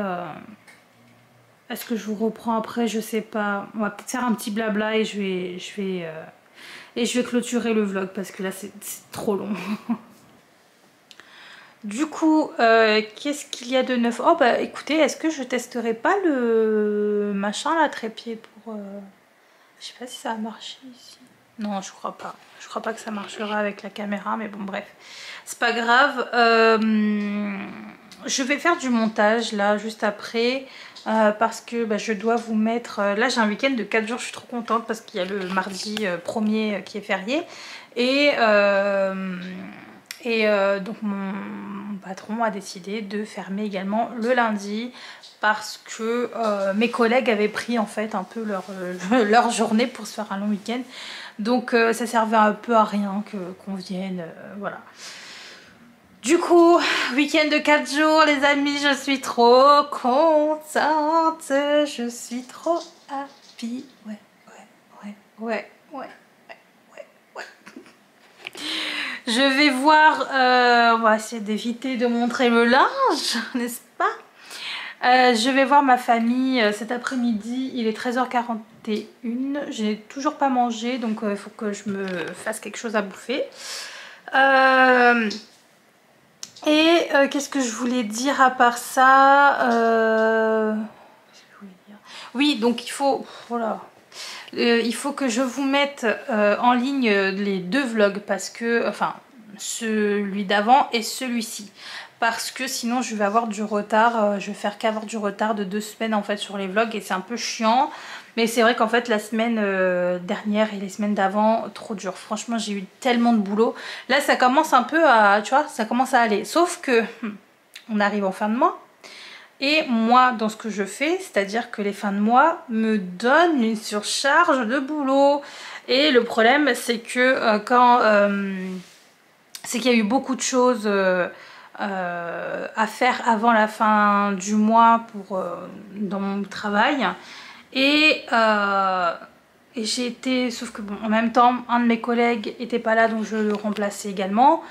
est-ce que je vous reprends après? Je sais pas. On va peut-être faire un petit blabla et je vais clôturer le vlog parce que là c'est trop long. Du coup, qu'est-ce qu'il y a de neuf? Oh bah écoutez, est-ce que je testerai pas le machin là, trépied pour... Je sais pas si ça a marché ici. Non, je crois pas. Je crois pas que ça marchera avec la caméra, mais bon bref. C'est pas grave. Je vais faire du montage là, juste après. Parce que bah, je dois vous mettre... là j'ai un week-end de 4 jours, je suis trop contente parce qu'il y a le mardi 1er qui est férié. Donc mon patron a décidé de fermer également le lundi parce que mes collègues avaient pris en fait un peu leur journée pour se faire un long week-end. Donc ça servait un peu à rien qu'on vienne, voilà. Du coup, week-end de 4 jours les amis, je suis trop contente, je suis trop happy, ouais. Je vais voir, on va essayer d'éviter de montrer le linge, n'est-ce pas? Je vais voir ma famille cet après-midi, il est 13h41, j'ai toujours pas mangé donc il faut que je me fasse quelque chose à bouffer. Qu'est-ce que je voulais dire à part ça? Qu'est-ce que je voulais dire? Oui, donc il faut... Voilà. Il faut que je vous mette en ligne les deux vlogs parce que, enfin, celui d'avant et celui-ci. Parce que sinon je vais avoir du retard, je vais faire qu'avoir du retard de 2 semaines en fait sur les vlogs et c'est un peu chiant. Mais c'est vrai qu'en fait la semaine dernière et les semaines d'avant, trop dur. Franchement j'ai eu tellement de boulot. Là ça commence un peu à, tu vois, ça commence à aller. Sauf que on arrive en fin de mois. Et moi, dans ce que je fais, c'est-à-dire que les fins de mois me donnent une surcharge de boulot. Et le problème, c'est que c'est qu'il y a eu beaucoup de choses à faire avant la fin du mois dans mon travail. Et j'ai été, sauf que bon, en même temps, un de mes collègues était pas là, donc je le remplaçais également.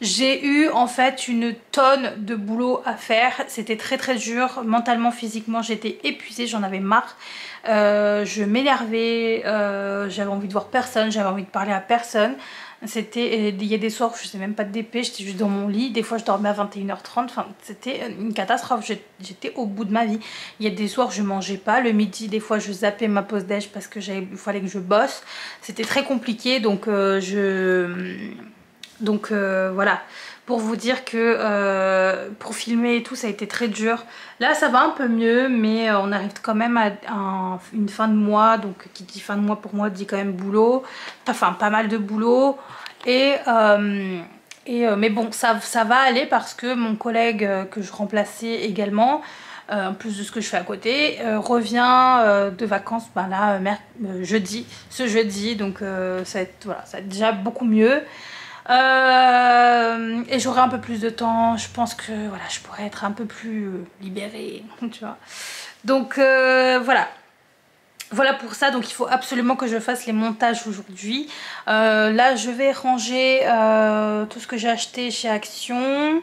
J'ai eu en fait une tonne de boulot à faire, c'était très très dur, mentalement, physiquement j'étais épuisée, j'en avais marre, je m'énervais, j'avais envie de voir personne, j'avais envie de parler à personne. Il y a des soirs où je sais même pas de dépêcher, j'étais juste dans mon lit, des fois je dormais à 21h30, enfin c'était une catastrophe, j'étais au bout de ma vie. Il y a des soirs où je mangeais pas, le midi des fois je zappais ma pause déj parce que il fallait que je bosse, c'était très compliqué donc voilà, pour vous dire que pour filmer et tout ça a été très dur. Là ça va un peu mieux mais on arrive quand même à une fin de mois, donc qui dit fin de mois pour moi dit quand même boulot, enfin pas mal de boulot. Mais bon ça va aller parce que mon collègue que je remplaçais également, en plus de ce que je fais à côté, revient de vacances là, ce jeudi, donc ça va être déjà beaucoup mieux. Et j'aurai un peu plus de temps, je pense que voilà, je pourrais être un peu plus libérée, tu vois. Donc voilà pour ça. Donc il faut absolument que je fasse les montages aujourd'hui. Là je vais ranger tout ce que j'ai acheté chez Action.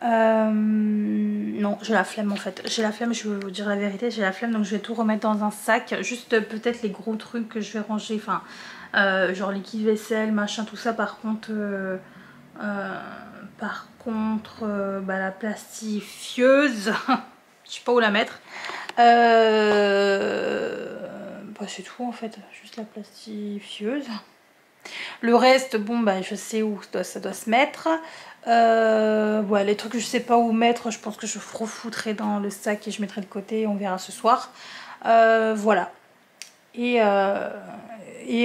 Non, j'ai la flemme en fait, j'ai la flemme, je vais vous dire la vérité, j'ai la flemme, donc je vais tout remettre dans un sac, juste peut-être les gros trucs que je vais ranger, enfin genre liquide vaisselle, machin, tout ça. Par contre la plastifieuse Je sais pas où la mettre. Bah, c'est tout en fait, juste la plastifieuse. Le reste, bon bah je sais où ça doit se mettre. Ouais, les trucs que je sais pas où mettre, je pense que je refoutrai dans le sac et je mettrai de côté, on verra ce soir. Voilà. Et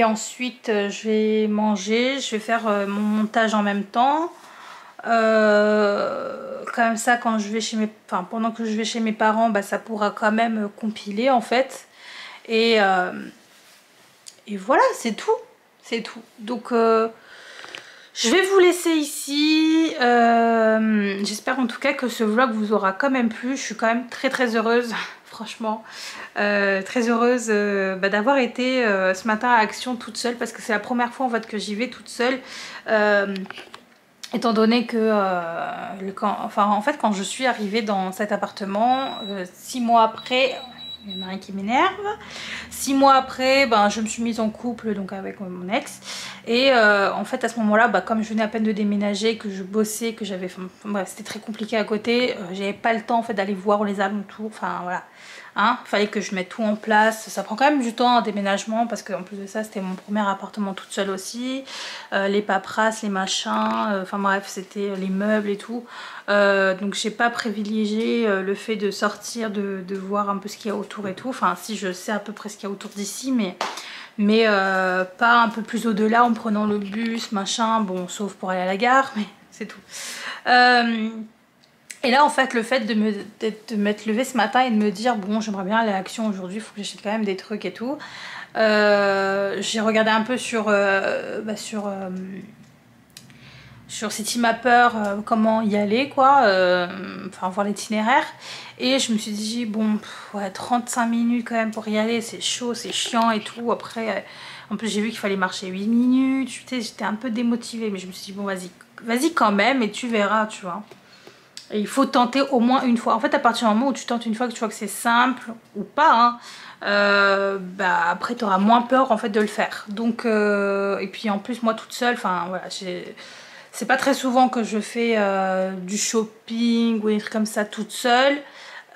ensuite je vais manger, je vais faire mon montage en même temps. Comme ça quand je vais chez mes... Enfin, pendant que je vais chez mes parents, bah, ça pourra quand même compiler en fait. Et voilà, c'est tout. C'est tout. Donc je vais vous laisser ici. J'espère en tout cas que ce vlog vous aura quand même plu. Je suis quand même très heureuse, franchement. Très heureuse d'avoir été ce matin à Action toute seule. Parce que c'est la première fois en fait que j'y vais toute seule. Étant donné que en fait quand je suis arrivée dans cet appartement 6 mois après, il y en a un qui m'énerve, 6 mois après ben, je me suis mise en couple donc avec mon ex et en fait à ce moment là comme je venais à peine de déménager, que je bossais, que j'avais, bref, c'était très compliqué à côté, j'avais pas le temps en fait d'aller voir les alentours, enfin voilà. Hein, fallait que je mette tout en place, ça prend quand même du temps un déménagement parce qu'en plus de ça c'était mon premier appartement toute seule aussi, les paperasses, les machins, enfin bref c'était les meubles et tout, donc j'ai pas privilégié le fait de sortir, de voir un peu ce qu'il y a autour et tout, enfin si je sais à peu près ce qu'il y a autour d'ici mais pas un peu plus au-delà en prenant le bus, machin, bon sauf pour aller à la gare, mais c'est tout. Et là en fait le fait de m'être levée ce matin et de me dire bon j'aimerais bien aller à Action aujourd'hui, il faut que j'achète quand même des trucs et tout. J'ai regardé un peu sur Citymapper comment y aller quoi, enfin voir l'itinéraire. Et je me suis dit bon ouais, 35 minutes quand même pour y aller, c'est chaud, c'est chiant et tout. Après en plus j'ai vu qu'il fallait marcher 8 minutes, j'étais un peu démotivée mais je me suis dit bon vas-y quand même et tu verras tu vois. Et il faut tenter au moins une fois. En fait, à partir du moment où tu tentes une fois, que tu vois que c'est simple ou pas, hein, après tu auras moins peur en fait de le faire. Donc, et puis en plus moi toute seule, enfin voilà, c'est pas très souvent que je fais du shopping ou des trucs comme ça toute seule.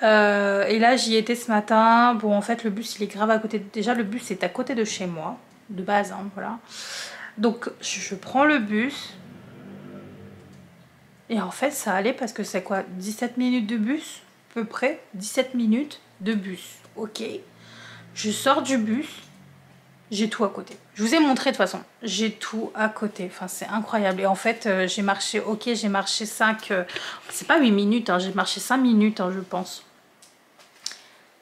Et là j'y étais ce matin. Bon en fait le bus il est grave à côté. Déjà le bus est à côté de chez moi, de base, hein, voilà. Donc je prends le bus. Et en fait ça allait parce que c'est quoi, 17 minutes de bus à peu près, 17 minutes de bus, ok. Je sors du bus, j'ai tout à côté. Je vous ai montré de toute façon, j'ai tout à côté, enfin c'est incroyable. Et en fait j'ai marché, ok j'ai marché 5, c'est pas 8 minutes, hein, j'ai marché 5 minutes hein, je pense.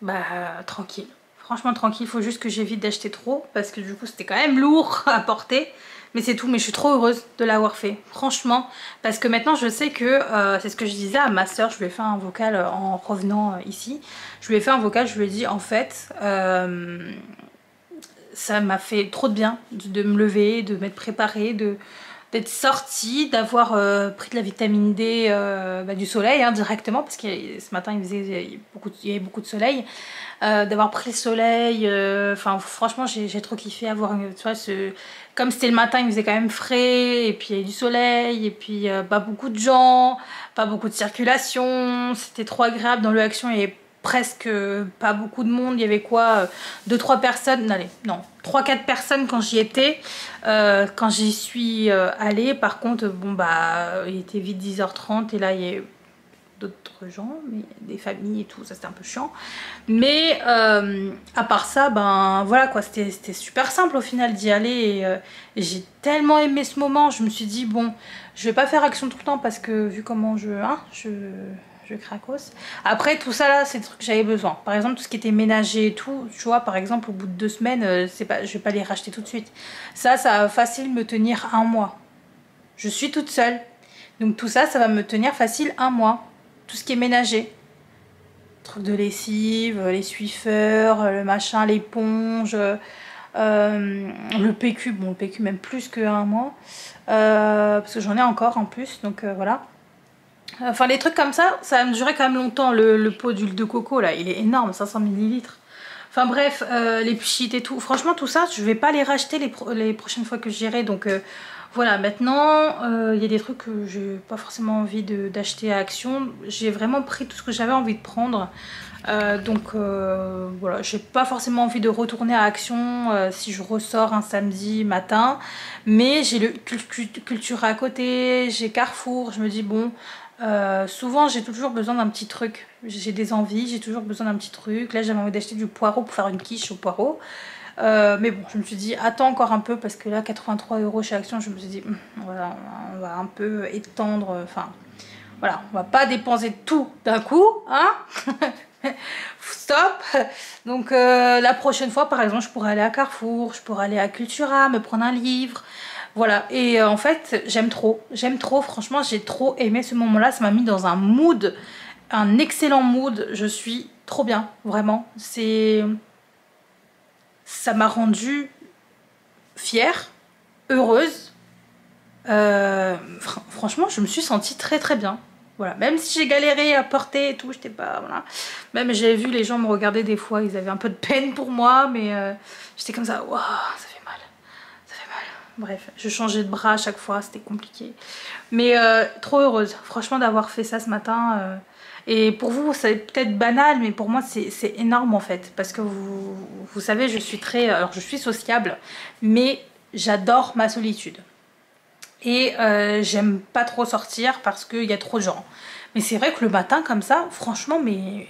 Bah tranquille, franchement tranquille, il faut juste que j'évite d'acheter trop parce que du coup c'était quand même lourd à porter. Mais c'est tout, mais je suis trop heureuse de l'avoir fait, franchement. Parce que maintenant je sais que, c'est ce que je disais à ma soeur, je lui ai fait un vocal en revenant ici. Je lui ai fait un vocal, je lui ai dit en fait, ça m'a fait trop de bien de me lever, de m'être préparée, d'être sortie, d'avoir pris de la vitamine D du soleil hein, directement. Parce que ce matin il y avait beaucoup de soleil. D'avoir pris le soleil, enfin franchement j'ai trop kiffé avoir, tu vois, comme c'était le matin il faisait quand même frais et puis il y avait du soleil et puis pas beaucoup de gens, pas beaucoup de circulation, c'était trop agréable. Dans le Action il y avait presque pas beaucoup de monde, il y avait quoi, 2-3 personnes, allez, non, 3-4 personnes quand j'y étais, quand j'y suis allée. Par contre bon bah il était vite 10h30 et là il y a d'autres gens, mais des familles et tout, ça c'était un peu chiant. Mais à part ça, ben voilà quoi, c'était super simple au final d'y aller et j'ai tellement aimé ce moment. Je me suis dit bon, je vais pas faire Action tout le temps parce que vu comment je cracos. Après tout ça là, c'est des trucs que j'avais besoin. Par exemple tout ce qui était ménager et tout, tu vois, par exemple au bout de 2 semaines, c'est pas, je vais pas les racheter tout de suite. Ça va facile me tenir 1 mois. Je suis toute seule, donc tout ça, ça va me tenir facile 1 mois. Tout ce qui est ménager, trucs de lessive, les Swiffer, le machin, l'éponge, le PQ, bon le PQ même plus que 1 mois, parce que j'en ai encore en plus, donc voilà. Enfin les trucs comme ça va me durer quand même longtemps. Le pot d'huile de coco là, il est énorme, 500 ml. Enfin bref, les pchites et tout, franchement tout ça, je vais pas les racheter les prochaines fois que j'irai, donc Voilà, maintenant, il y a des trucs que j'ai pas forcément envie d'acheter à Action. J'ai vraiment pris tout ce que j'avais envie de prendre. Donc voilà, j'ai pas forcément envie de retourner à Action si je ressors un samedi matin. Mais j'ai le Cultura à côté, j'ai Carrefour. Je me dis bon, souvent j'ai toujours besoin d'un petit truc. J'ai des envies, j'ai toujours besoin d'un petit truc. Là j'avais envie d'acheter du poireau pour faire une quiche au poireau. Mais bon, je me suis dit attends encore un peu parce que là 83 € chez Action, je me suis dit voilà, on va un peu étendre, enfin voilà, on va pas dépenser tout d'un coup, hein. Stop. Donc la prochaine fois par exemple je pourrais aller à Carrefour, je pourrais aller à Cultura, me prendre un livre. Voilà, et en fait j'aime trop, franchement j'ai trop aimé ce moment là, ça m'a mis dans un mood, un excellent mood, je suis trop bien, vraiment, ça m'a rendue fière, heureuse, franchement je me suis sentie très très bien. Voilà, même si j'ai galéré à porter et tout, j'étais pas, voilà. Même j'ai vu les gens me regarder des fois, ils avaient un peu de peine pour moi, mais j'étais comme ça, waouh, ça fait mal, ça fait mal. Bref, je changeais de bras à chaque fois, c'était compliqué. Mais trop heureuse, franchement, d'avoir fait ça ce matin. Et pour vous, c'est peut-être banal, mais pour moi, c'est énorme en fait. Parce que vous savez, je suis très, alors je suis sociable, mais j'adore ma solitude. Et j'aime pas trop sortir parce qu'il y a trop de gens. Mais c'est vrai que le matin comme ça, franchement, mais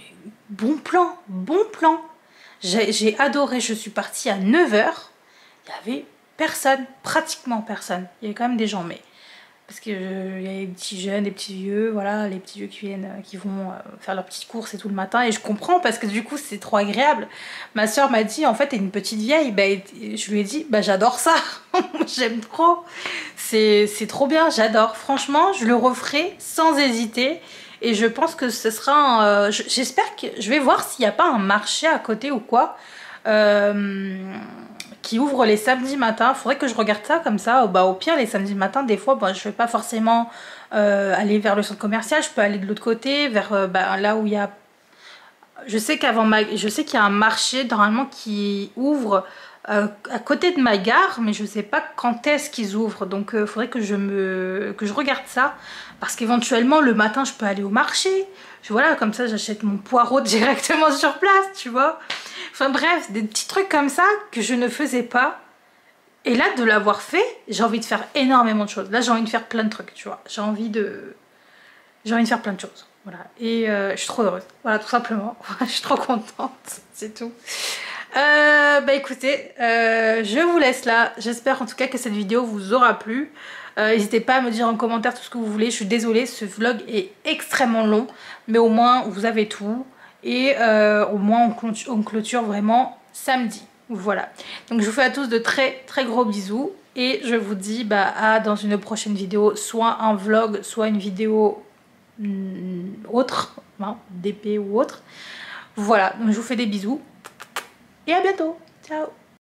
bon plan, bon plan. J'ai adoré, je suis partie à 9 h. Il y avait personne, pratiquement personne. Il y avait quand même des gens, mais... Parce qu'il y a des petits jeunes, des petits vieux, voilà, les petits vieux qui viennent, qui vont faire leurs petites courses et tout le matin. Et je comprends parce que du coup c'est trop agréable. Ma soeur m'a dit en fait t'es une petite vieille. Bah, je lui ai dit bah j'adore ça, j'aime trop. C'est trop bien, j'adore. Franchement je le referai sans hésiter. Et je pense que ce sera j'espère que je vais voir s'il n'y a pas un marché à côté ou quoi. Qui ouvre les samedis matins. Faudrait que je regarde ça comme ça. Bah, au pire, les samedis matins, des fois, bah, je vais pas forcément aller vers le centre commercial. Je peux aller de l'autre côté, vers bah, là où il y a... Je sais qu'il y a un marché normalement qui ouvre à côté de ma gare, mais je sais pas quand est-ce qu'ils ouvrent. Donc, faudrait que je regarde ça. Parce qu'éventuellement, le matin, je peux aller au marché. Voilà, comme ça, j'achète mon poireau directement sur place, tu vois. Enfin bref, des petits trucs comme ça que je ne faisais pas. Et là, de l'avoir fait, j'ai envie de faire énormément de choses. Là, j'ai envie de faire plein de trucs, tu vois. J'ai envie de faire plein de choses. Voilà. Et je suis trop heureuse. Voilà, tout simplement. Je suis trop contente. C'est tout. Bah écoutez, je vous laisse là. J'espère en tout cas que cette vidéo vous aura plu. N'hésitez pas à me dire en commentaire tout ce que vous voulez. Je suis désolée, ce vlog est extrêmement long. Mais au moins, vous avez tout. Et au moins on clôture vraiment samedi. Voilà. Donc je vous fais à tous de très très gros bisous. Et je vous dis bah, à dans une prochaine vidéo. Soit un vlog, soit une vidéo autre. Hein, DP ou autre. Voilà. Donc je vous fais des bisous. Et à bientôt. Ciao.